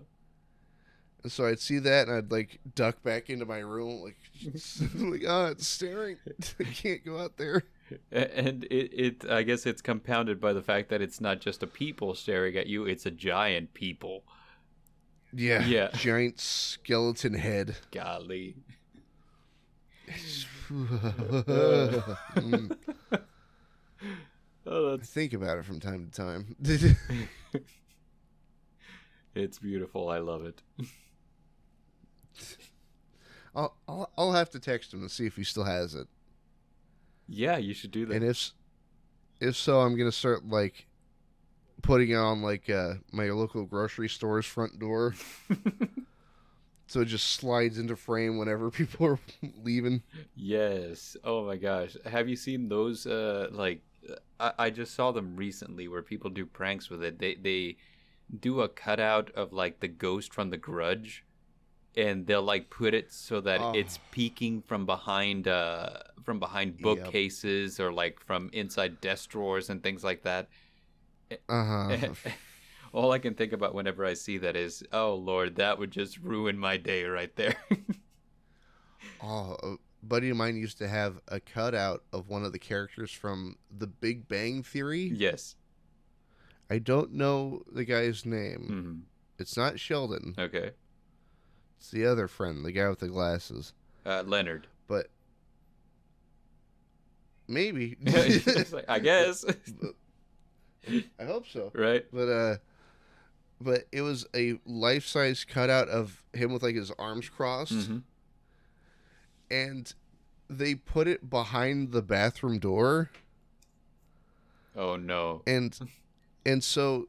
so I'd see that, and I'd like duck back into my room, like, it's staring. I can't go out there. And it I guess it's compounded by the fact that it's not just a people staring at you; it's a giant people. Yeah. Giant skeleton head. Golly. Oh, I think about it from time to time. It's beautiful. I love it. I'll have to text him and see if he still has it. Yeah, you should do that. And if so, I'm gonna start like putting it on like my local grocery store's front door, so it just slides into frame whenever people are leaving. Yes. Oh my gosh. Have you seen those? I just saw them recently where people do pranks with it. They do a cutout of like the ghost from The Grudge, and they'll like put it so that it's peeking from behind bookcases or like from inside desk drawers and things like that. All I can think about whenever I see that is, oh Lord, that would just ruin my day right there. A buddy of mine used to have a cutout of one of the characters from The Big Bang Theory. Yes. I don't know the guy's name. Mm-hmm. It's not Sheldon. Okay. It's the other friend, the guy with the glasses. Leonard. But maybe. I guess. I hope so. Right. But it was a life-size cutout of him with like his arms crossed. Mm-hmm. And they put it behind the bathroom door. Oh no. And so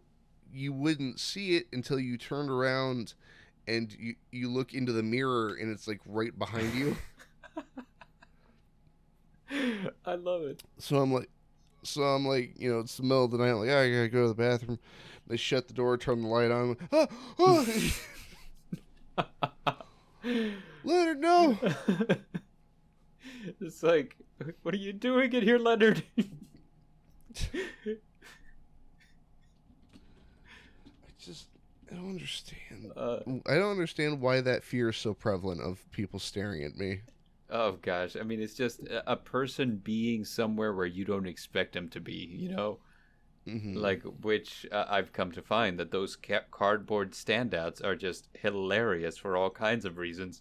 you wouldn't see it until you turned around and you look into the mirror and it's like right behind you. I love it. So I'm like, it's the middle of the night. I'm like, I gotta go to the bathroom. They shut the door, turn the light on. I'm like, Leonard, no! It's like, what are you doing in here, Leonard? I don't understand. I don't understand why that fear is so prevalent of people staring at me. Oh gosh, I mean, it's just a person being somewhere where you don't expect them to be, you know? Mm-hmm. Like, which I've come to find that those cardboard standouts are just hilarious for all kinds of reasons.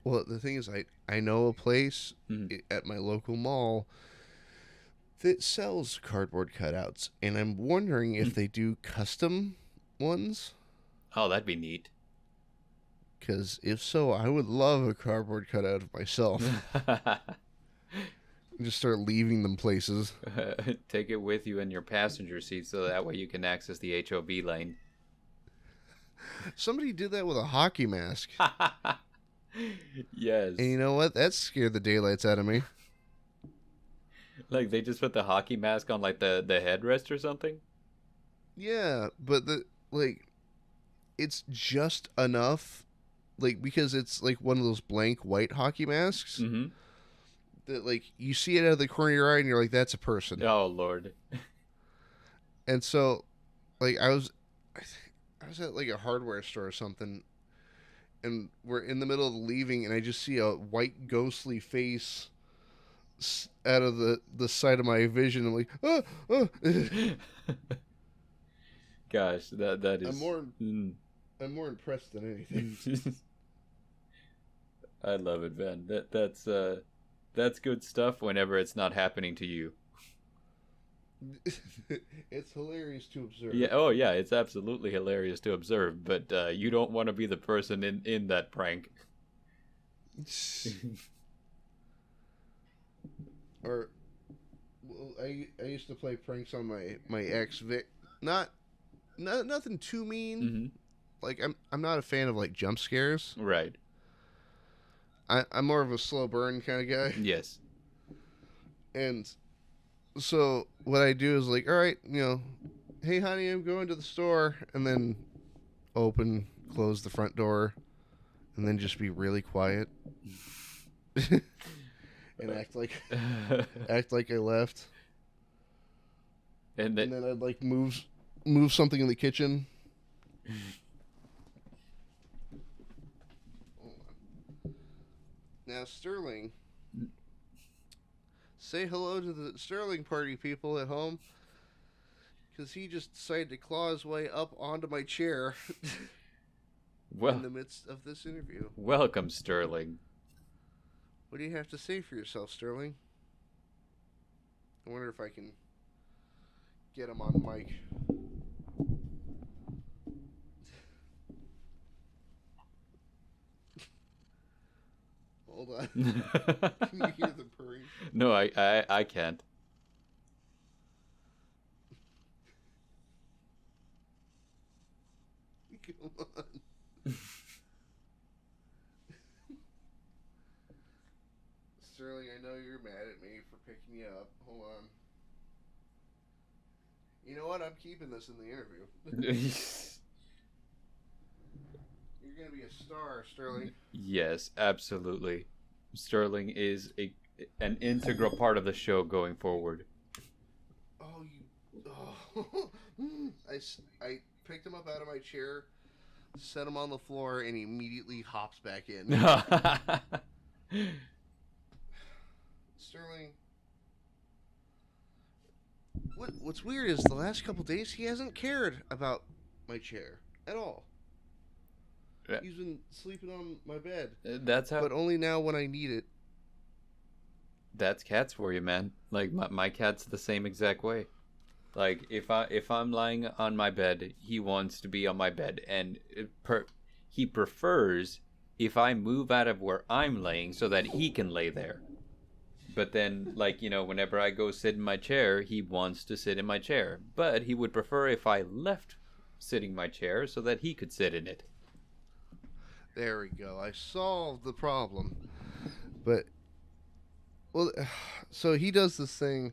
Well, the thing is, I know a place at my local mall that sells cardboard cutouts, and I'm wondering if they do custom ones. Oh, that'd be neat. Because if so, I would love a cardboard cutout of myself. Just start leaving them places. Take it with you in your passenger seat so that way you can access the HOV lane. Somebody did that with a hockey mask. Yes. And you know what? That scared the daylights out of me. Like, they just put the hockey mask on, like, the headrest or something? Yeah, but it's just enough, like, because it's, like, one of those blank white hockey masks. Mm-hmm. That, like, you see it out of the corner of your eye and you're like, that's a person. Oh, Lord. And so, like, I was at, like, a hardware store or something, and we're in the middle of leaving, and I just see a white ghostly face out of the side of my vision. I'm like, oh. Gosh, that is... I'm more impressed than anything. I love it, man. That's good stuff whenever it's not happening to you. It's hilarious to observe. Yeah. Oh, yeah. It's absolutely hilarious to observe, but you don't want to be the person in that prank. Or, well, I used to play pranks on my ex Vic. Nothing too mean. Mm-hmm. Like I'm not a fan of like jump scares. Right. I'm more of a slow burn kind of guy. Yes. And so what I do is like, all right, hey honey, I'm going to the store, and then close the front door, and then just be really quiet. And act like I left. And then I'd like move something in the kitchen. Now, Sterling, say hello to the Sterling party people at home, because he just decided to claw his way up onto my chair in the midst of this interview. Welcome, Sterling. What do you have to say for yourself, Sterling? I wonder if I can get him on mic. Hold on. Can you hear the purring? No, I can't. Come on. Sterling, I know you're mad at me for picking you up. Hold on. You know what? I'm keeping this in the interview. You're going to be a star, Sterling. Yes, absolutely. Sterling is an integral part of the show going forward. I picked him up out of my chair, set him on the floor, and he immediately hops back in. Sterling, what's weird is the last couple days he hasn't cared about my chair at all. He's been sleeping on my bed. But only now when I need it. That's cats for you, man. Like my cat's the same exact way. Like if I'm lying on my bed, he wants to be on my bed, and he prefers if I move out of where I'm laying so that he can lay there. But then, like, whenever I go sit in my chair, he wants to sit in my chair. But he would prefer if I left sitting my chair so that he could sit in it. There we go. I solved the problem. But, well, so he does this thing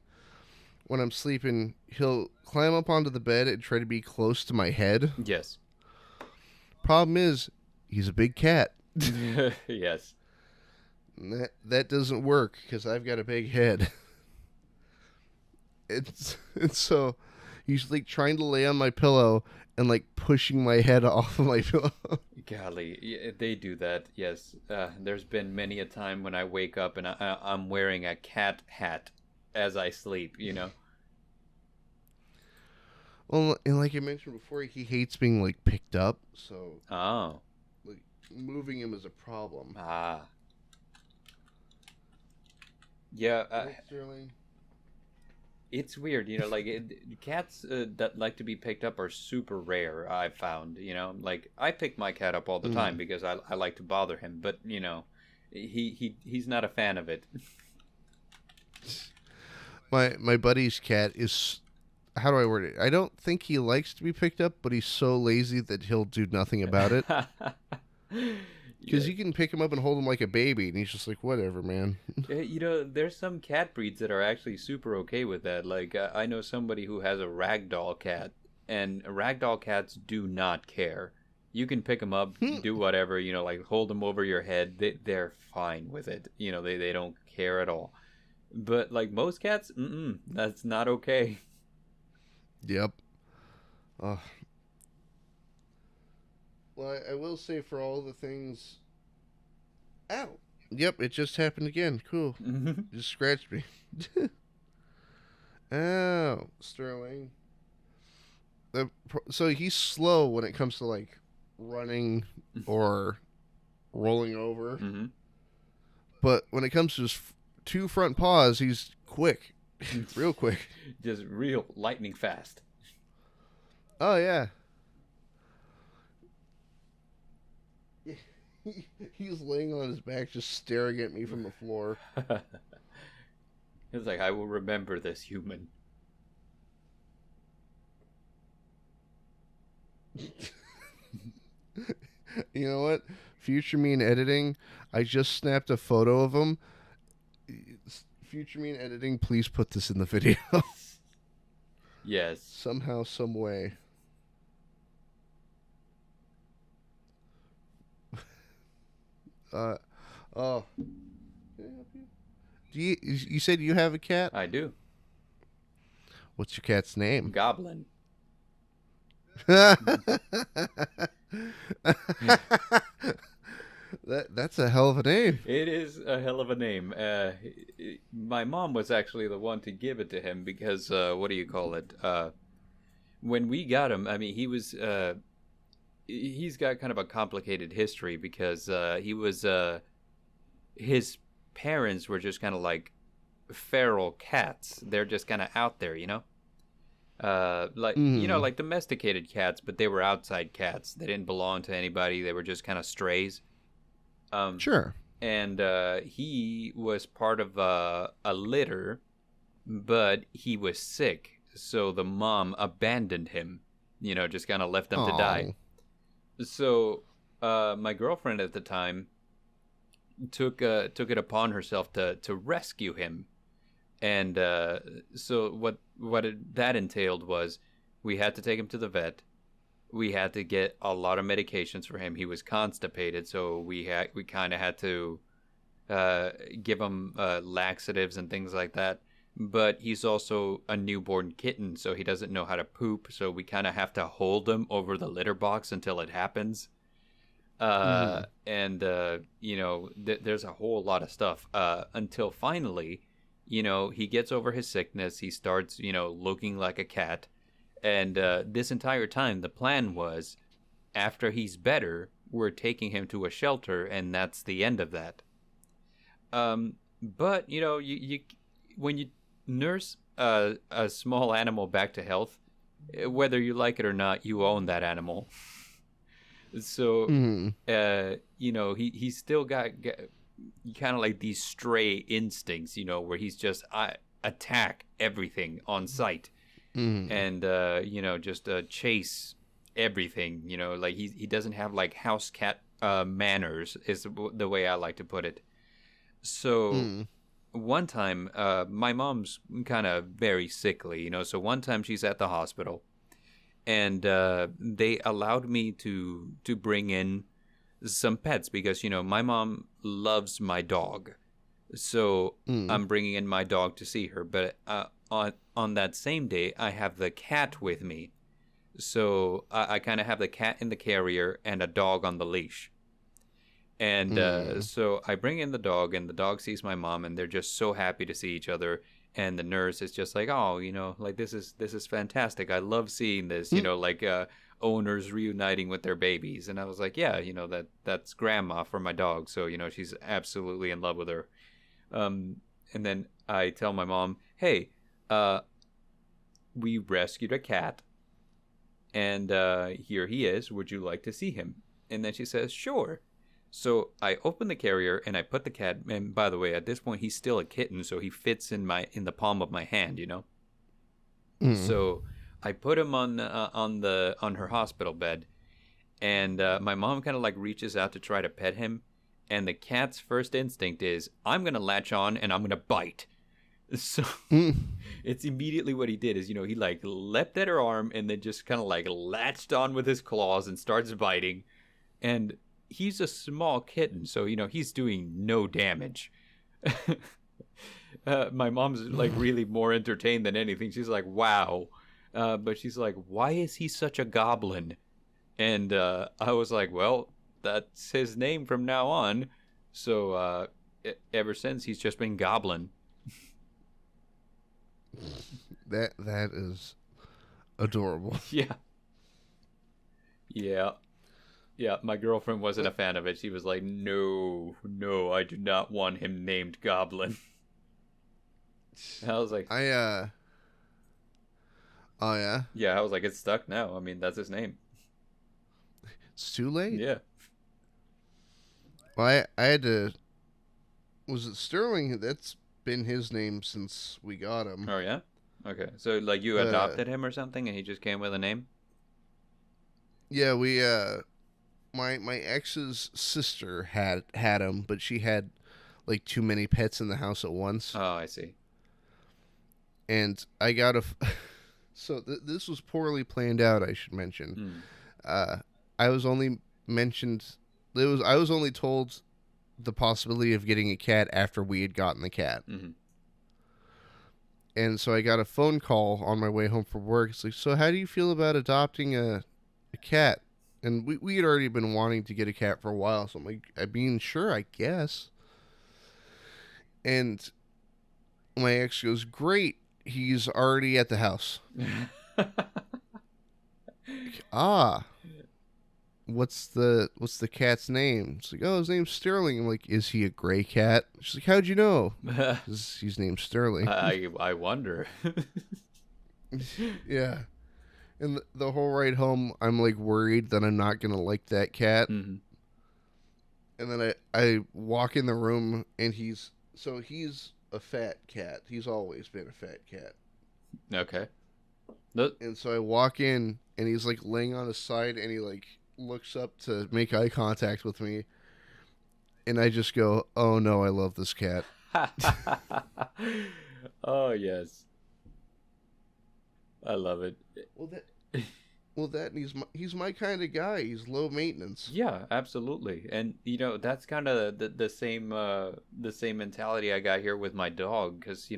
when I'm sleeping. He'll climb up onto the bed and try to be close to my head. Yes. Problem is, he's a big cat. Yes. And that doesn't work because I've got a big head. It's so he's like trying to lay on my pillow and like pushing my head off of my pillow. Golly, they do that. Yes, there's been many a time when I wake up and I'm wearing a cat hat as I sleep. Well, and like I mentioned before, he hates being like picked up, so like moving him is a problem. Yeah. Sterling. It's weird, cats that like to be picked up are super rare, I've found, like I pick my cat up all the time because I like to bother him, but he's not a fan of it. My buddy's cat is, how do I word it? I don't think he likes to be picked up, but he's so lazy that he'll do nothing about it. Because you can pick him up and hold him like a baby, and he's just like, whatever, man. There's some cat breeds that are actually super okay with that. Like, I know somebody who has a ragdoll cat, and ragdoll cats do not care. You can pick them up, do whatever, like hold them over your head. They're fine with it. They don't care at all. But, like, most cats, that's not okay. Yep. Well, I will say for all the things... Ow! Yep, it just happened again. Cool. Just scratched me. Ow, Sterling. So he's slow when it comes to, like, running or rolling over. Mm-hmm. But when it comes to his two front paws, he's quick. Real quick. Just real lightning fast. Oh, yeah. He's laying on his back just staring at me from the floor. It's like, I will remember this human. You know what? Future me in editing, I just snapped a photo of him. Future me in editing, please put this in the video. Yes. Somehow, some way. Oh. Can I help you? You said you have a cat? I do. What's your cat's name? Goblin. That's a hell of a name. It is a hell of a name. My mom was actually the one to give it to him because, what do you call it? When we got him, I mean, he's got kind of a complicated history because his parents were just kind of like feral cats. They're just kind of out there, like domesticated cats, but they were outside cats. They didn't belong to anybody. They were just kind of strays. Sure. And he was part of a litter, but he was sick, so the mom abandoned him. Just kind of left him to die. So my girlfriend at the time took it upon herself to rescue him, and so that entailed was we had to take him to the vet. We had to get a lot of medications for him. He was constipated, so we kind of had to give him laxatives and things like that. But he's also a newborn kitten, so he doesn't know how to poop. So we kind of have to hold him over the litter box until it happens. And there's a whole lot of stuff until finally, he gets over his sickness. He starts, looking like a cat. And this entire time, the plan was, after he's better, we're taking him to a shelter, and that's the end of that. But you when you nurse a small animal back to health, whether you like it or not, you own that animal. So, Mm. he's still got kind of like these stray instincts, where he's just attack everything on sight, Mm. and just chase everything. Like he doesn't have like house cat manners, is the way I like to put it. So Mm. one time, my mom's kind of very sickly, so one time she's at the hospital, and they allowed me to bring in some pets because my mom loves my dog, so Mm. I'm bringing in my dog to see her. But on that same day, I have the cat with me, so I kind of have the cat in the carrier and a dog on the leash. And Mm. so I bring in the dog, and the dog sees my mom, and they're just so happy to see each other. And the nurse is just like, oh, like this is fantastic. I love seeing this. Mm. Like owners reuniting with their babies. And I was like, yeah, that's grandma for my dog. So she's absolutely in love with her. And then I tell my mom, hey, we rescued a cat, and here he is. Would you like to see him? And then she says, sure. So I open the carrier and I put the cat. And by the way, at this point, he's still a kitten, so he fits in the palm of my hand. Mm. So I put him on her hospital bed, and my mom kind of like reaches out to try to pet him, and the cat's first instinct is, I'm gonna latch on and I'm gonna bite. So Mm. it's immediately what he did is, he like leapt at her arm and then just kind of like latched on with his claws and starts biting. And he's a small kitten, so he's doing no damage. My mom's like really more entertained than anything. She's like, wow. But she's like, why is he such a goblin? And I was like, well, that's his name from now on. So ever since, he's just been Goblin. That is adorable. Yeah. Yeah, my girlfriend wasn't a fan of it. She was like, no, I do not want him named Goblin. I was like, Oh yeah, yeah, I was like, it's stuck now. I mean, that's his name. it's too late. Yeah. Well, I had to. Was it Sterling? That's been his name since we got him. Oh, yeah? Okay. So, like, you adopted him or something and he just came with a name? Yeah, we my ex's sister had him, but she had like too many pets in the house at once. Oh, I see. And I got a so this was poorly planned out, I should mention. I was only I was only told the possibility of getting a cat after we had gotten the cat. Mm-hmm. And so I got a phone call on my way home from work. It's like, so how do you feel about adopting a cat? And we had already been wanting to get a cat for a while. So I'm like, I mean, sure, I guess. And my ex goes, great. He's already at the house. What's the cat's name? It's like, oh, his name's Sterling. I'm like, is he a gray cat? She's like, how'd you know? He's named Sterling. I wonder. Yeah. And the whole ride home, I'm like worried that I'm not gonna like that cat. Mm-hmm. And then I walk in the room, and he's a fat cat. He's always been a fat cat. Okay. And so I walk in, and he's like laying on his side, and he like looks up to make eye contact with me, and I just go, oh no, I love this cat. Oh yes, I love it. And he's my kind of guy. He's low maintenance. Yeah, absolutely. And that's kind of the same mentality I got here with my dog, because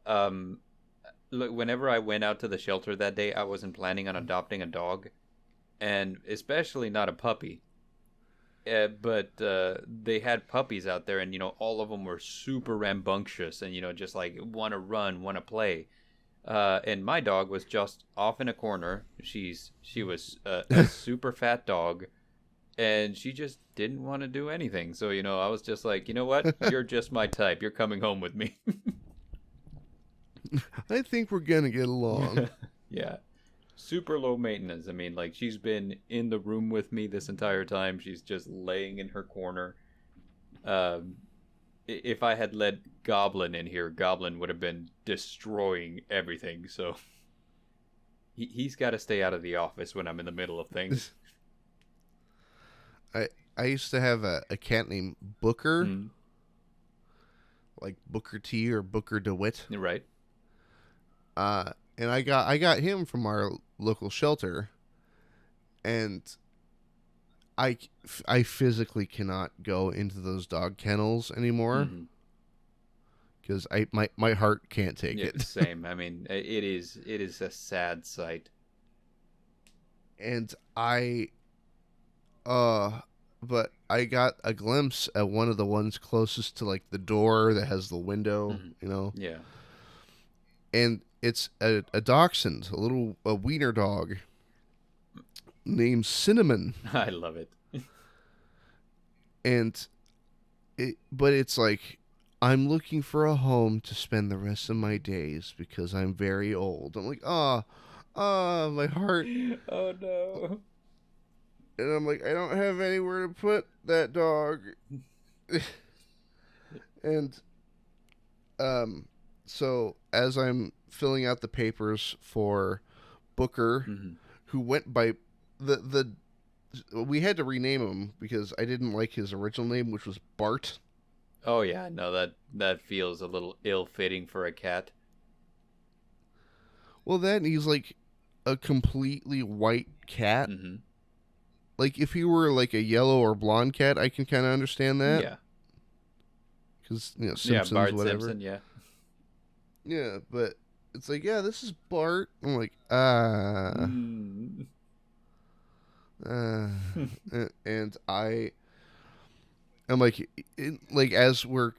look, whenever I went out to the shelter that day, I wasn't planning on adopting a dog, and especially not a puppy. But they had puppies out there, and all of them were super rambunctious, and just like want to run, want to play. And my dog was just off in a corner. She was a super fat dog, and she just didn't want to do anything. So I was just like, you know what? You're just my type. You're coming home with me. I think we're gonna get along. Yeah. super low maintenance. I mean, like, she's been in the room with me this entire time. She's just laying in her corner. If I had let Goblin in here, Goblin would have been destroying everything. So he's got to stay out of the office when I'm in the middle of things. I used to have a cat named Booker, Mm. like Booker T or Booker DeWitt. Right. And I got him from our local shelter, and I physically cannot go into those dog kennels anymore because my heart can't take it. Same. I mean, it is a sad sight. And but I got a glimpse at one of the ones closest to like the door that has the window, you know. Yeah. And it's a dachshund, a wiener dog named Cinnamon. I love it. And but it's like, I'm looking for a home to spend the rest of my days because I'm very old. I'm like, my heart. Oh no. And I'm like, I don't have anywhere to put that dog. And so as I'm filling out the papers for Booker, who went by we had to rename him because I didn't like his original name, which was Bart. Oh yeah, no, that feels a little ill-fitting for a cat. Well, then he's like a completely white cat. Like if he were like a yellow or blonde cat, I can kind of understand that. Yeah. Because Simpsons, Bart whatever. Simpson, yeah. Yeah, but it's like, yeah, this is Bart. I'm like, and I'm like, as we're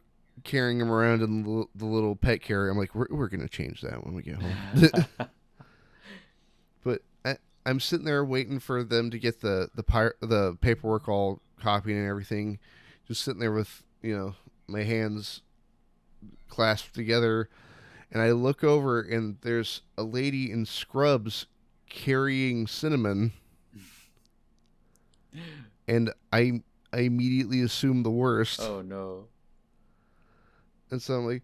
carrying him around in the little pet carrier, I'm like, we're gonna change that when we get home. But I'm sitting there waiting for them to get the paperwork all copied and everything, just sitting there with my hands clasped together, and I look over and there's a lady in scrubs carrying Cinnamon. And I immediately assume the worst. Oh no. And so I'm like,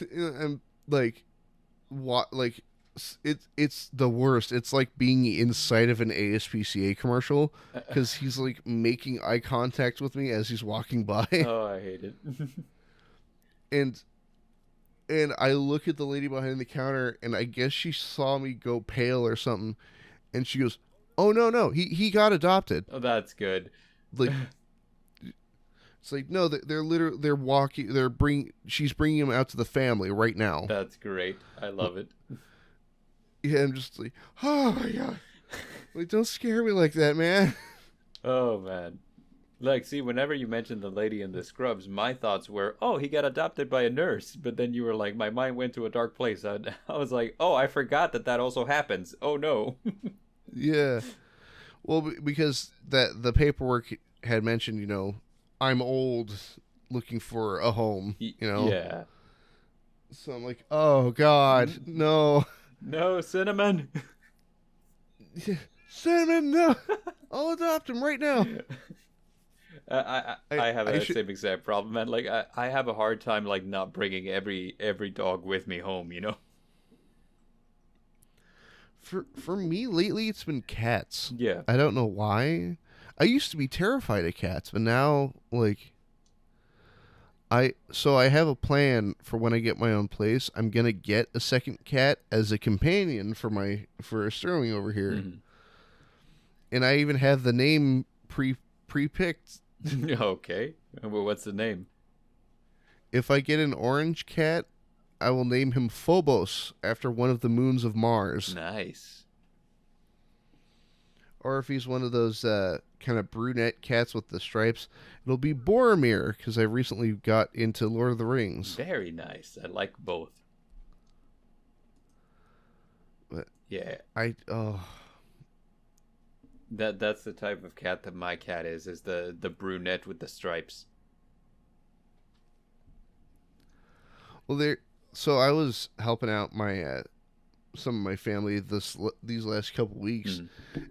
and like, what? Like, it's the worst. It's like being inside of an ASPCA commercial because he's like making eye contact with me as he's walking by. Oh, I hate it. And I look at the lady behind the counter, and I guess she saw me go pale or something, and she goes, "Oh no, he got adopted." Oh, that's good. Like, it's like, no, she's bringing him out to the family right now. That's great. I love it. Yeah, I'm just like, oh my god, like, don't scare me like that, man. Oh man. Like, see, whenever you mentioned the lady in the scrubs, my thoughts were, oh, he got adopted by a nurse. But then you were like, my mind went to a dark place. I was like, oh, I forgot that also happens. Oh no. Yeah. Well, because the paperwork had mentioned, I'm old, looking for a home, Yeah. So I'm like, oh God, no. No, Cinnamon. Cinnamon, no. I'll adopt him right now. I have the same exact problem, man. Like, I have a hard time, like, not bringing every dog with me home, For me, lately, it's been cats. Yeah. I don't know why. I used to be terrified of cats, but now, like, I have a plan for when I get my own place. I'm gonna get a second cat as a companion for Sterling over here, and I even have the name pre-picked. Okay. Well, what's the name? If I get an orange cat, I will name him Phobos after one of the moons of Mars. Nice. Or if he's one of those kind of brunette cats with the stripes, it'll be Boromir, because I recently got into Lord of the Rings. Very nice. I like both. But yeah. That's the type of cat that my cat is the brunette with the stripes. Well, so I was helping out my some of my family these last couple weeks,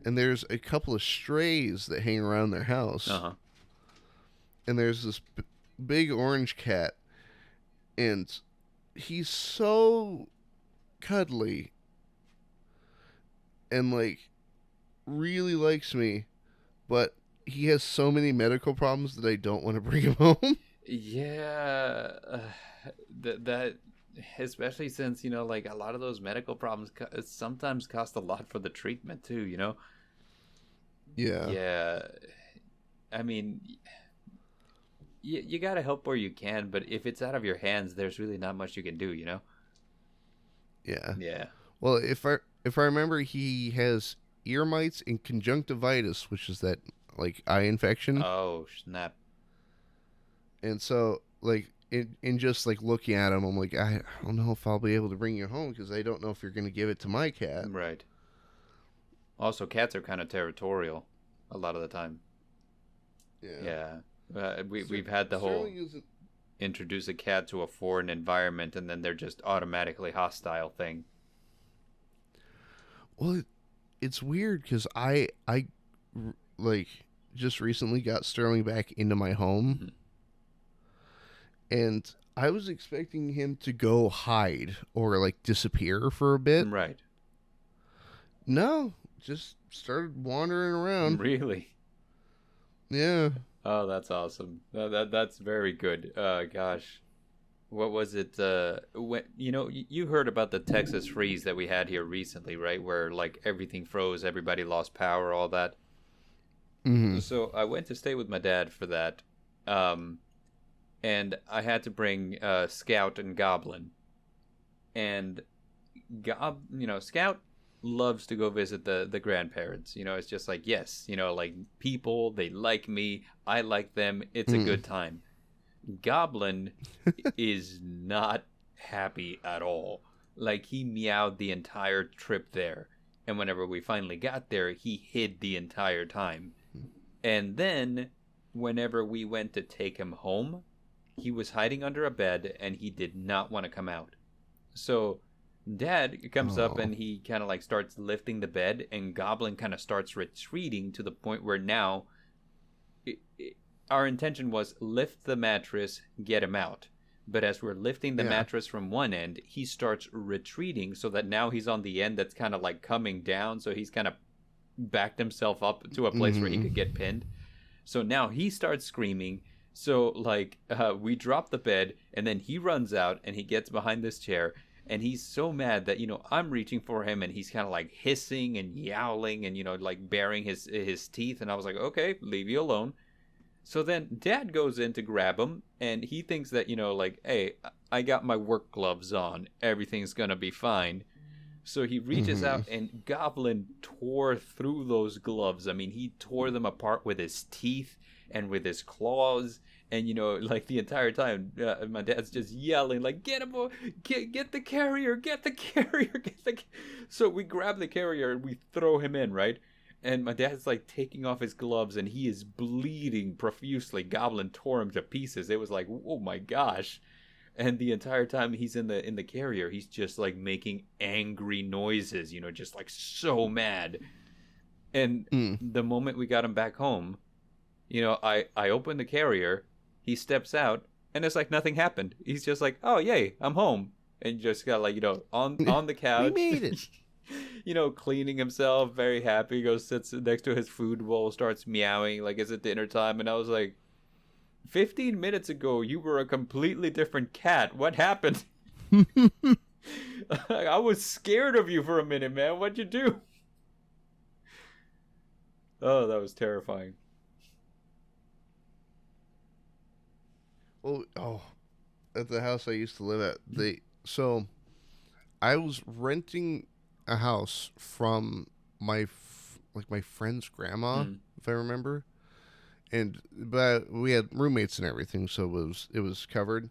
and there's a couple of strays that hang around their house. Uh-huh. And there's this big orange cat, and he's so cuddly and like really likes me, but he has so many medical problems that I don't want to bring him home. Yeah, that especially since like a lot of those medical problems sometimes cost a lot for the treatment too. Yeah. Yeah, I mean, you gotta help where you can, but if it's out of your hands, there's really not much you can do. Yeah. Yeah. Well, if I remember, he has ear mites and conjunctivitis, which is that like eye infection. Oh snap! And so like in just like looking at him, I'm like, I don't know if I'll be able to bring you home because I don't know if you're going to give it to my cat. Right. Also, cats are kind of territorial a lot of the time. Yeah. We've had the whole introduce a cat to a foreign environment and then they're just automatically hostile thing. Well, it's weird because I like just recently got Sterling back into my home, and I was expecting him to go hide or like disappear for a bit. Right. No, just started wandering around. Really? Yeah. Oh, that's awesome. That's very good. Gosh, what was it? When you heard about the Texas freeze that we had here recently, right? Where like everything froze, everybody lost power, all that. Mm-hmm. So I went to stay with my dad for that, and I had to bring Scout and Goblin, and Scout loves to go visit the grandparents. It's just like, yes, like people, they like me, I like them, it's a good time. Goblin is not happy at all. Like, he meowed the entire trip there, and whenever we finally got there, he hid the entire time. And then whenever we went to take him home, he was hiding under a bed and he did not want to come out. So Dad comes up and he kind of like starts lifting the bed, and Goblin kind of starts retreating to the point where now our intention was lift the mattress, get him out. But as we're lifting the mattress from one end, he starts retreating so that now he's on the end that's kind of like coming down. So he's kind of backed himself up to a place where he could get pinned. So now he starts screaming. So like we drop the bed, and then he runs out and he gets behind this chair. And he's so mad that, I'm reaching for him, and he's kind of like hissing and yowling and, like baring his teeth. And I was like, okay, leave you alone. So then Dad goes in to grab him, and he thinks that, like, hey, I got my work gloves on. Everything's going to be fine. So he reaches out, and Goblin tore through those gloves. I mean, he tore them apart with his teeth and with his claws. And, like the entire time, my dad's just yelling, like, get him, get the carrier, get the carrier, So we grab the carrier and we throw him in, right? And my dad's like taking off his gloves and he is bleeding profusely. Goblin tore him to pieces. It was like, oh my gosh. And the entire time he's in the carrier, he's just like making angry noises, just like so mad. And the moment we got him back home, I opened the carrier. He steps out, and it's like nothing happened. He's just like, oh, yay, I'm home. And just got like, on the couch. We made it. Cleaning himself, very happy, goes, sits next to his food bowl, starts meowing like it's dinner time. And I was like, 15 minutes ago, you were a completely different cat. What happened? I was scared of you for a minute, man. What'd you do? Oh, that was terrifying. Well, at the house I used to live at, so I was renting a house from my friend's grandma, if I remember, but we had roommates and everything, so it was covered.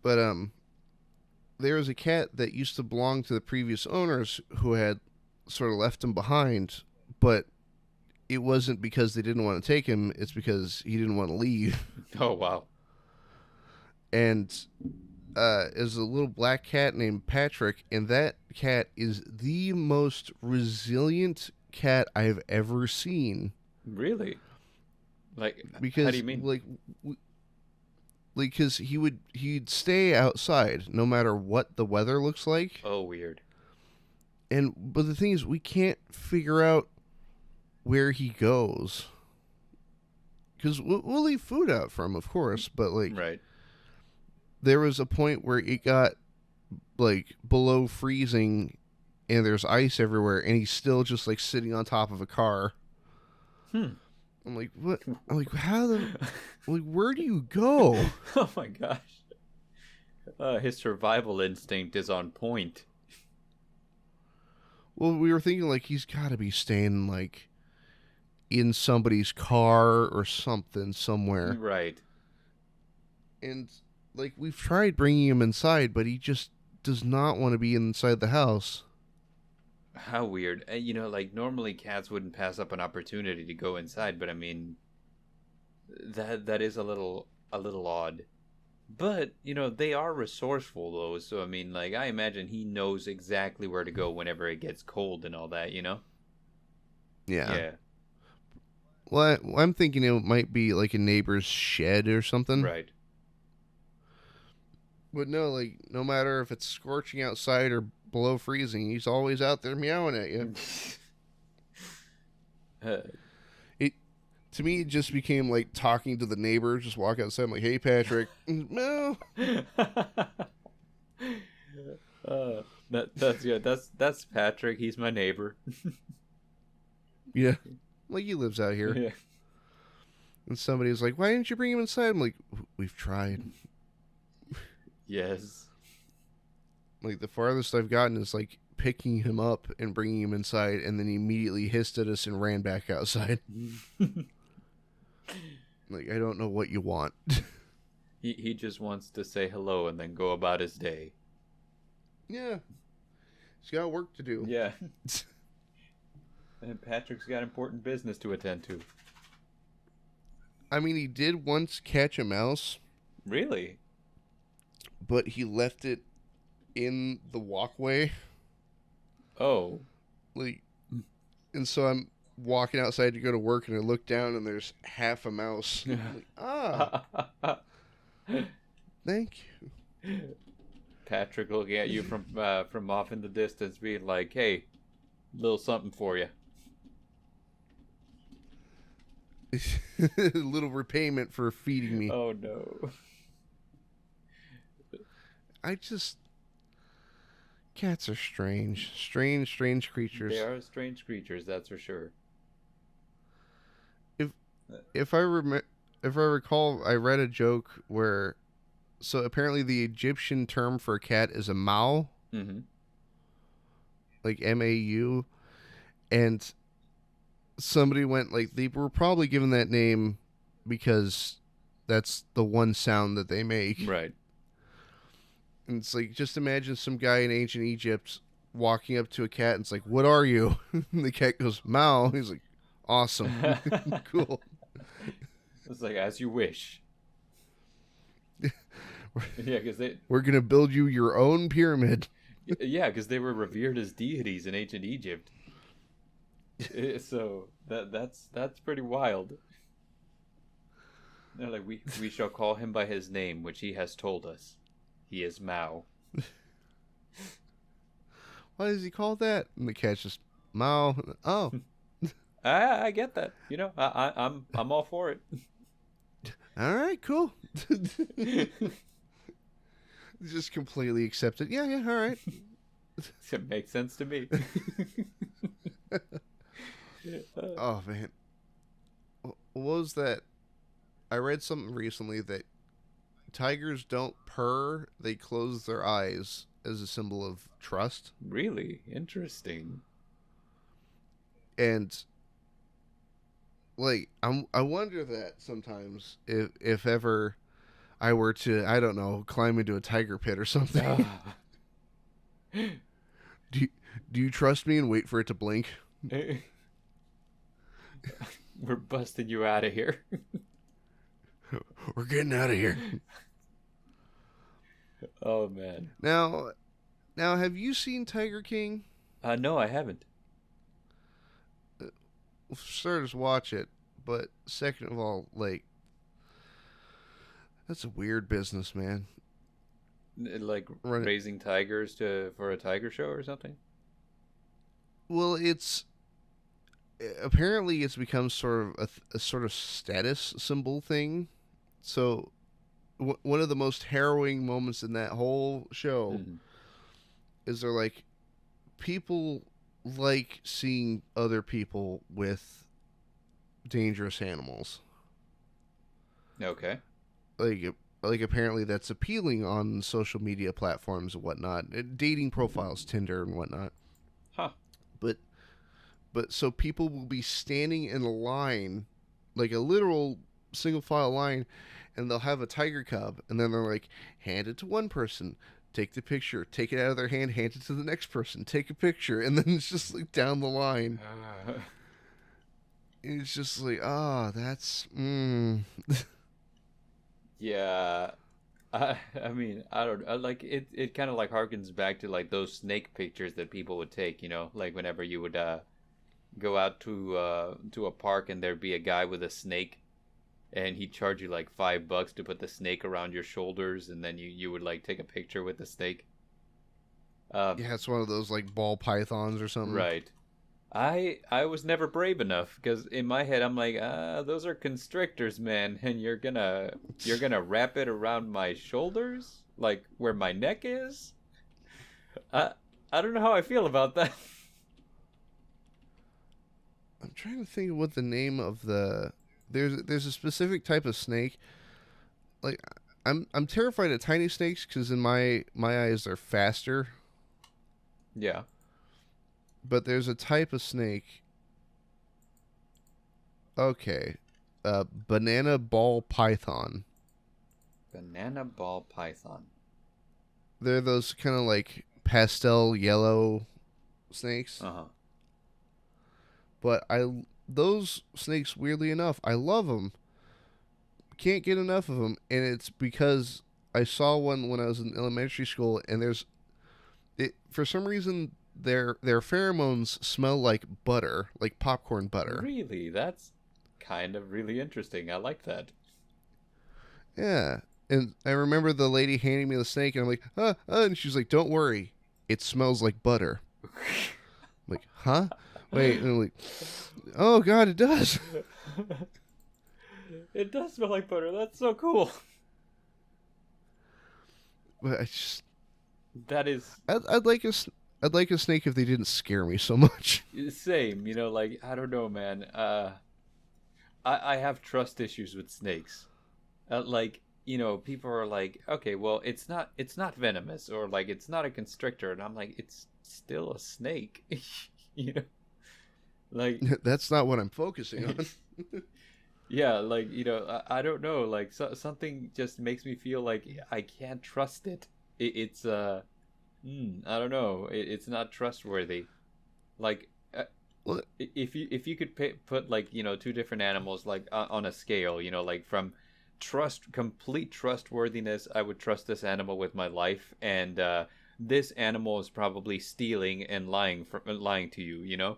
But there was a cat that used to belong to the previous owners who had sort of left him behind, but it wasn't because they didn't want to take him, it's because he didn't want to leave. Oh, wow. And is a little black cat named Patrick, and that cat is the most resilient cat I've ever seen. Really? Like, Because how do you mean? because he'd stay outside no matter what the weather looks like. Oh, weird. But the thing is, we can't figure out where he goes. Because we'll leave food out for him, of course, but like, Right. there was a point where it got like below freezing, and there's ice everywhere, and he's still just like sitting on top of a car. I'm like, what? I'm like, how the? Like, where do you go? Oh my gosh. His survival instinct is on point. Well, we were thinking like he's got to be staying like in somebody's car or something somewhere. Right. And like we've tried bringing him inside, but he just does not want to be inside the house. How weird. You know, like normally cats wouldn't pass up an opportunity to go inside, but I mean that is a little odd. But, you know, they are resourceful though, so I mean, like I imagine he knows exactly where to go whenever it gets cold and all that, you know? Yeah. Well, I'm thinking it might be like a neighbor's shed or something. Right. But no, like, no matter if it's scorching outside or below freezing, he's always out there meowing at you. To me, it just became like talking to the neighbor. Just walk outside, I'm like, "Hey, Patrick." No. That's Patrick. He's my neighbor. Yeah. Like, he lives out here. Yeah. And somebody was like, "Why didn't you bring him inside?" I'm like, "We've tried." Yes. Like, the farthest I've gotten is like picking him up and bringing him inside, and then he immediately hissed at us and ran back outside. Like, I don't know what you want. He just wants to say hello and then go about his day. Yeah. He's got work to do. Yeah. And Patrick's got important business to attend to. I mean, he did once catch a mouse, Really? but he left it in the walkway. Oh. Like, and so I'm walking outside to go to work, and I look down, and there's half a mouse. I'm like, thank you. Patrick looking at you from off in the distance, being like, "Hey, little something for you." A little repayment for feeding me. Oh no. Cats are strange. Strange creatures. They are strange creatures, that's for sure. If I recall, I read a joke where, so apparently the Egyptian term for a cat is a mau, like M-A-U, and somebody went like, they were probably given that name because that's the one sound that they make. Right. And it's like, just imagine some guy in ancient Egypt walking up to a cat and it's like, "What are you?" And the cat goes, "Mau." He's like, "Awesome." Cool. It's like, as you wish. Yeah, because we're going to build you your own pyramid. Yeah, because they were revered as deities in ancient Egypt. So that's pretty wild. They're like, we shall call him by his name, which he has told us. He is Mao. Why is he called that? And the cat's just, "Mau." Oh. I get that. You know, I'm all for it. All right, cool. Just completely accept it. Yeah, all right. It makes sense to me. Oh, man. What was that? I read something recently that tigers don't purr, they close their eyes as a symbol of trust. Really interesting. And like, I wonder that sometimes if ever I were to, I don't know, climb into a tiger pit or something. Do you trust me and wait for it to blink? We're busting you out of here. We're getting out of here. Oh man. Now, Now, have you seen Tiger King? No, I haven't. Well, for starters, watch it. But second of all, like, that's a weird business, man. Like Run it. raising tigers for a tiger show or something? Well, it's apparently it's become sort of a sort of status symbol thing. So one of the most harrowing moments in that whole show Mhm. is they're like, people like seeing other people with dangerous animals. Okay. Like apparently that's appealing on social media platforms and whatnot, dating profiles, Tinder and whatnot. Huh. But so people will be standing in a line, like a literal single file line, and they'll have a tiger cub, and then they're like, hand it to one person, take the picture, take it out of their hand, hand it to the next person, take a picture, and then it's just like down the line. It's just like, that's Yeah. I mean, I don't like it. It kind of like harkens back to like those snake pictures that people would take. Like whenever you would go out to a park and there'd be a guy with a snake, and he'd charge you like $5 to put the snake around your shoulders, and then you would like take a picture with the snake. yeah, it's one of those like ball pythons or something. Right. I was never brave enough because in my head I'm like, those are constrictors, man, and you're gonna wrap it around my shoulders, like where my neck is. I don't know how I feel about that. I'm trying to think of what the name of the there's a specific type of snake. Like I'm terrified of tiny snakes because in my eyes they're faster. Yeah. But there's a type of snake. Okay, banana ball python. Banana ball python. They're those kind of like pastel yellow snakes. Uh-huh. But those snakes, weirdly enough, I love them. Can't get enough of them, and it's because I saw one when I was in elementary school, and for some reason their pheromones smell like butter, like popcorn butter. Really? That's kind of really interesting. I like that. Yeah. And I remember the lady handing me the snake, and I'm like, and she's like, don't worry, it smells like butter. I'm like, huh? Wait, and I'm like, oh god, it does. It does smell like butter. That's so cool. But I just, That is I'd like a snake if they didn't scare me so much. same. Like I don't know, man. I have trust issues with snakes. Like people are like, okay, well, it's not venomous, or like it's not a constrictor, and I'm like, it's still a snake. Like That's not what I'm focusing on. yeah, like I don't know, like something just makes me feel like I can't trust it. It's I don't know, it's not trustworthy. Like What? if you could put like two different animals like on a scale, like from complete trustworthiness, I would trust this animal with my life, and this animal is probably stealing and lying to you.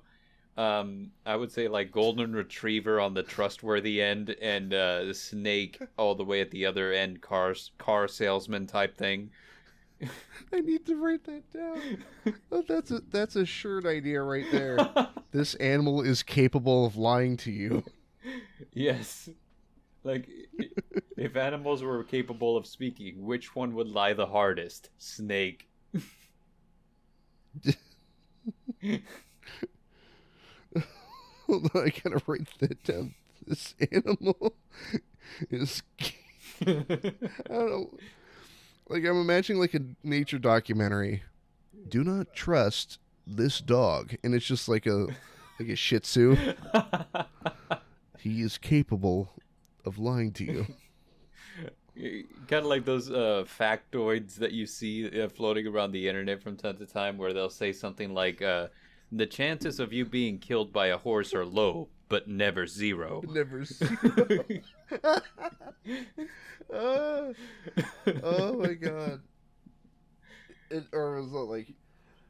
I would say like golden retriever on the trustworthy end, and the snake all the way at the other end, car salesman type thing. I need to write that down. Oh, that's a shirt idea right there. This animal is capable of lying to you. Yes. Like, if animals were capable of speaking, which one would lie the hardest? Snake. Hold on, I gotta write that down. This animal is. I don't know. Like, I'm imagining like a nature documentary. Do not trust this dog, and it's just like a Shih Tzu. He is capable of lying to you. Kind of like those factoids that you see floating around the internet from time to time, where they'll say something like, the chances of you being killed by a horse are low, but never zero. Never zero. Oh my god. or was it like,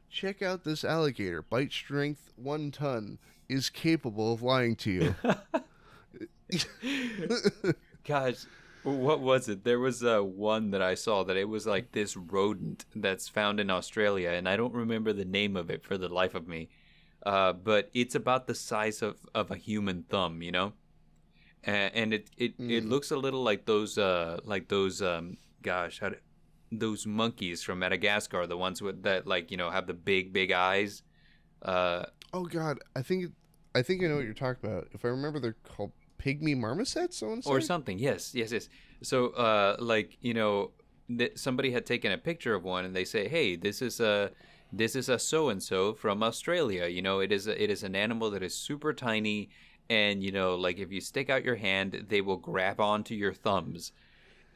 check out this alligator. Bite strength 1 ton is capable of lying to you. Gosh, what was it? There was one that I saw that it was like this rodent that's found in Australia, and I don't remember the name of it for the life of me. But it's about the size of a human thumb, you know, and it looks a little like those gosh, those monkeys from Madagascar, the ones with that like have the big eyes. Oh God, I think I know what you're talking about. If I remember, they're called pygmy marmosets. I want to say, Or something. Yes. So, like somebody had taken a picture of one, and they say, "Hey, this is a so and so from Australia. It is an animal that is super tiny, and like if you stick out your hand, they will grab onto your thumbs."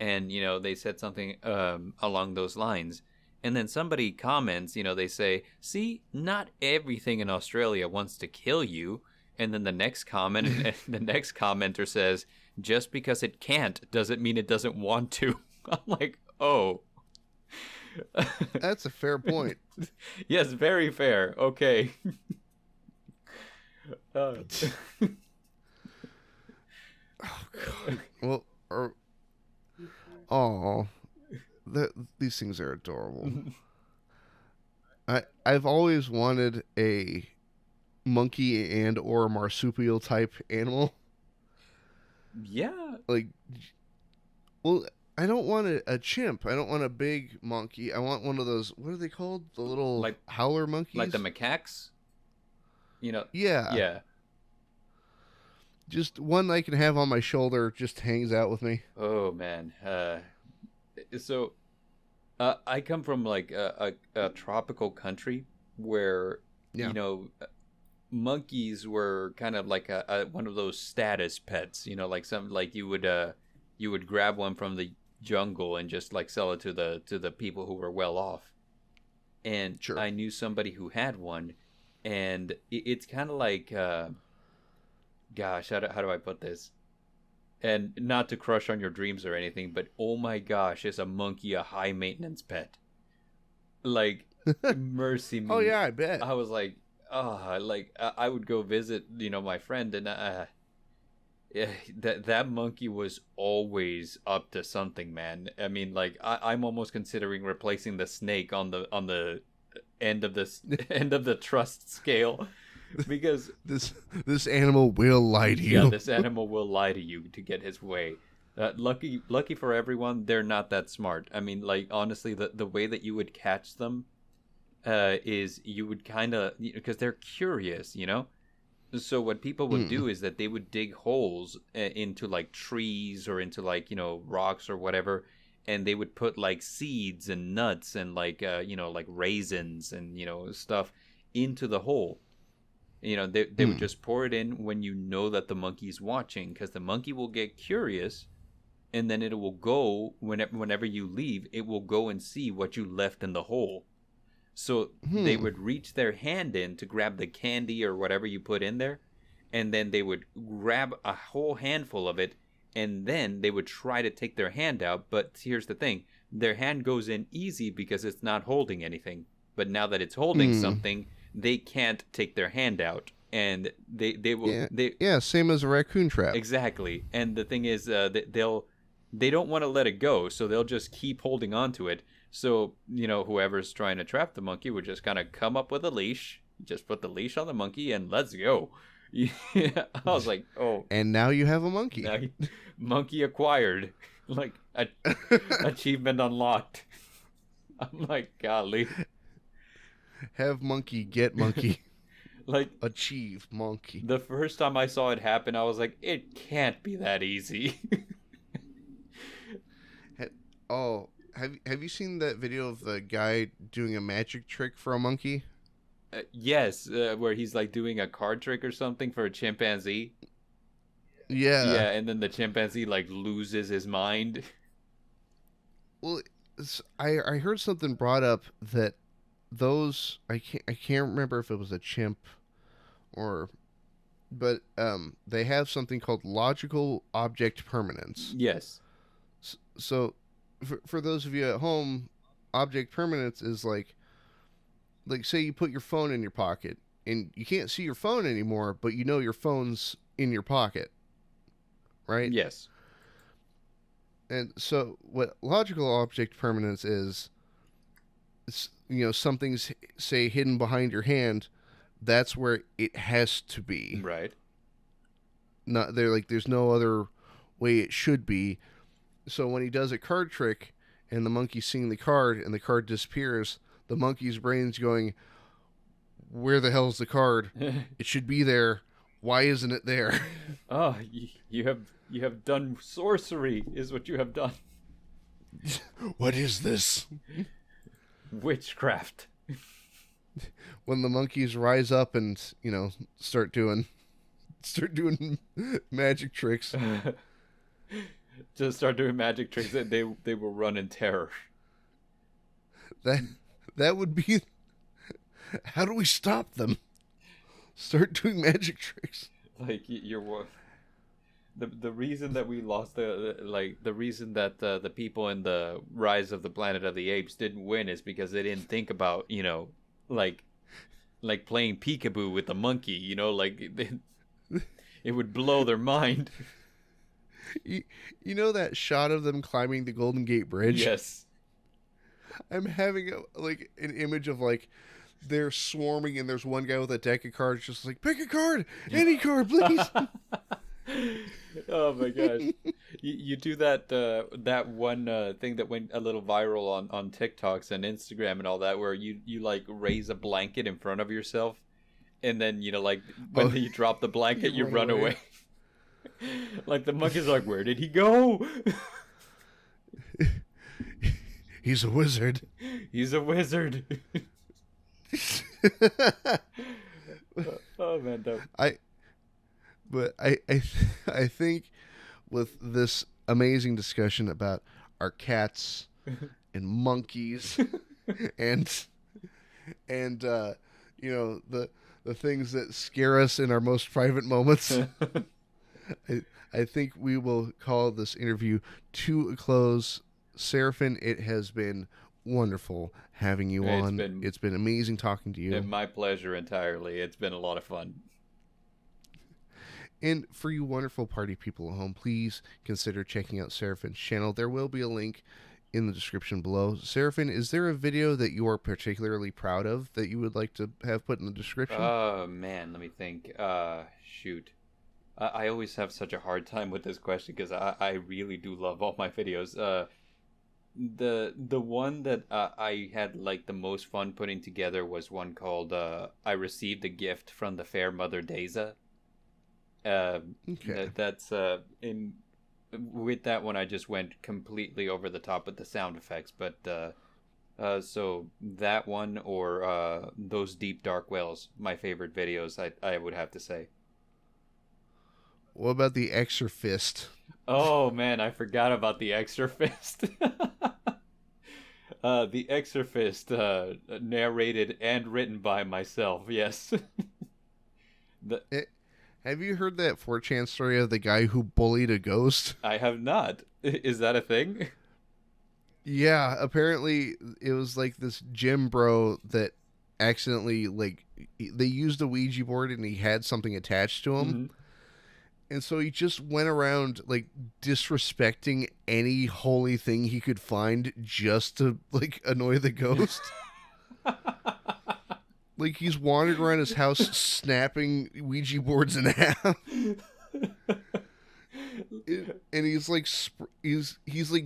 And they said something along those lines. And then somebody comments, they say, "See, not everything in Australia wants to kill you." And then the next commenter says, "Just because it can't doesn't mean it doesn't want to." I'm like, oh. That's a fair point. Yes, very fair. Okay. Oh God. Well, these things are adorable. I've always wanted a monkey and or marsupial type animal. Yeah. Like, well, I don't want a chimp. I don't want a big monkey. I want one of those. What are they called? The little howler monkeys, like the macaques. Yeah. Yeah. Just one I can have on my shoulder. Just hangs out with me. Oh man. So, I come from like a tropical country where monkeys were kind of like a one of those status pets. Like you would grab one from the jungle and just like sell it to the people who were well off. And sure. I knew somebody who had one, and it's kind of like, gosh, how do I put this? And not to crush on your dreams or anything, but oh my gosh, is a monkey a high maintenance pet? Like, mercy me. Oh yeah, I bet. I was like, I would go visit, my friend, and that monkey was always up to something, man. I mean, like, I'm almost considering replacing the snake on the end of the trust scale. Because this animal will lie to you. Yeah, this animal will lie to you to get his way. Lucky for everyone, they're not that smart. I mean, like, honestly, the way that you would catch them is you would kind of, because they're curious, So what people would do is that they would dig holes into like trees or into like rocks or whatever, and they would put like seeds and nuts and like like raisins and stuff into the hole. They would just pour it in when that the monkey's watching, because the monkey will get curious, and then it will go whenever you leave. It will go and see what you left in the hole. So they would reach their hand in to grab the candy or whatever you put in there, and then they would grab a whole handful of it, and then they would try to take their hand out. But here's the thing: their hand goes in easy because it's not holding anything. But now that it's holding something, they can't take their hand out, and they will. Same as a raccoon trap. Exactly. And the thing is, they don't want to let it go, so they'll just keep holding on to it. So whoever's trying to trap the monkey would just kind of come up with a leash, just put the leash on the monkey, and let's go. I was like, oh. And now you have a monkey. Monkey acquired, like achievement unlocked. I'm like, golly. Have monkey, get monkey. Like, achieve monkey. The first time I saw it happen, I was like, it can't be that easy. Have you seen that video of the guy doing a magic trick for a monkey? Yes, where he's like doing a card trick or something for a chimpanzee. Yeah. Yeah, and then the chimpanzee like loses his mind. Well, I heard something brought up that those I can't remember if it was a chimp but they have something called logical object permanence. Yes. So for those of you at home, object permanence is like say you put your phone in your pocket and you can't see your phone anymore, but you know your phone's in your pocket, right? Yes. And so what logical object permanence is, it's, something's, say, hidden behind your hand, that's where it has to be. Right. Not there, like, there's no other way it should be. So when he does a card trick and the monkey's seeing the card and the card disappears, the monkey's brain's going, where the hell's the card? It should be there. Why isn't it there? Oh, you have done sorcery, is what you have done. What is this? Witchcraft. When the monkeys rise up and, start doing magic tricks. Just start doing magic tricks, and they will run in terror. That would be. How do we stop them? Start doing magic tricks. Like you're the reason that we lost the reason that the people in the Rise of the Planet of the Apes didn't win is because they didn't think about like playing peekaboo with the monkey. It would blow their mind. You know that shot of them climbing the Golden Gate Bridge? Yes. I'm having an image of they're swarming and there's one guy with a deck of cards just like, pick a card, any card, please. Oh my gosh. You do that one thing that went a little viral on TikToks and Instagram and all that, where you raise a blanket in front of yourself and then when you drop the blanket you run away. Like the monkey's like, where did he go? He's a wizard. He's a wizard. Oh man, dope. I think with this amazing discussion about our cats and monkeys and the things that scare us in our most private moments, I think we will call this interview to a close. Seraphin, it has been wonderful having you on. It's been amazing talking to you. My pleasure entirely. It's been a lot of fun. And for you wonderful party people at home, please consider checking out Seraphin's channel. There will be a link in the description below. Seraphin, is there a video that you are particularly proud of that you would like to have put in the description? Oh, man, let me think. Shoot. I always have such a hard time with this question because I really do love all my videos. The one that I had the most fun putting together was one called I Received a Gift from the Fair Mother Deza. Okay. That's with that one I just went completely over the top with the sound effects, but so that one or those Deep Dark Wells, my favorite videos, I would have to say. What about the Exorfist? Oh man, I forgot about the Exorfist. The Exorfist, narrated and written by myself. Yes. Have you heard that 4chan story of the guy who bullied a ghost? I have not. Is that a thing? Yeah, apparently it was this gym bro that accidentally they used a Ouija board and he had something attached to him. Mm-hmm. And so he just went around disrespecting any holy thing he could find just to annoy the ghost. He's wandering around his house snapping Ouija boards in half. And he's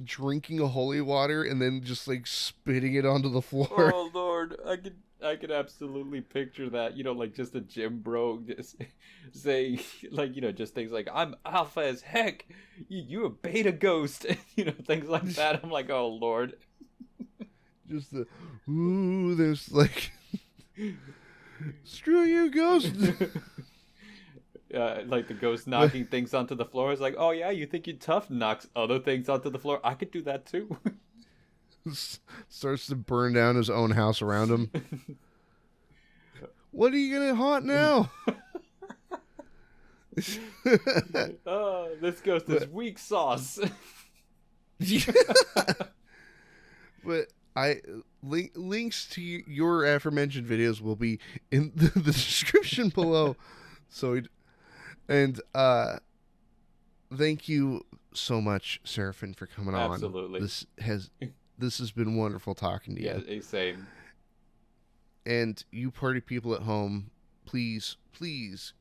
drinking a holy water and then just spitting it onto the floor. Oh Lord, I could absolutely picture that. Just a gym bro just saying just things like, I'm alpha as heck, you a beta ghost. Things like that. I'm like, oh Lord. Just there's screw you, ghost. The ghost knocking things onto the floor is like, oh yeah, you think you're tough, knocks other things onto the floor. I could do that too. Starts to burn down his own house around him. What are you gonna haunt now? Oh, this ghost is weak sauce. But links to your aforementioned videos will be in the description below. So, thank you so much, Seraphin, for coming on. Absolutely. This has been wonderful talking to you. Yeah, same. And you party people at home, please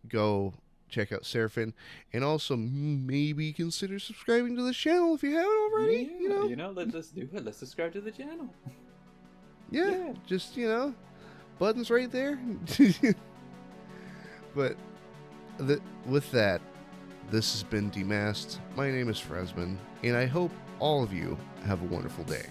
go check out Seraphin, and also maybe consider subscribing to the channel if you haven't already. Yeah, let's do it. Let's subscribe to the channel. Yeah. Just buttons right there. But with that, this has been Demasked. My name is Fresman, and I hope all of you have a wonderful day.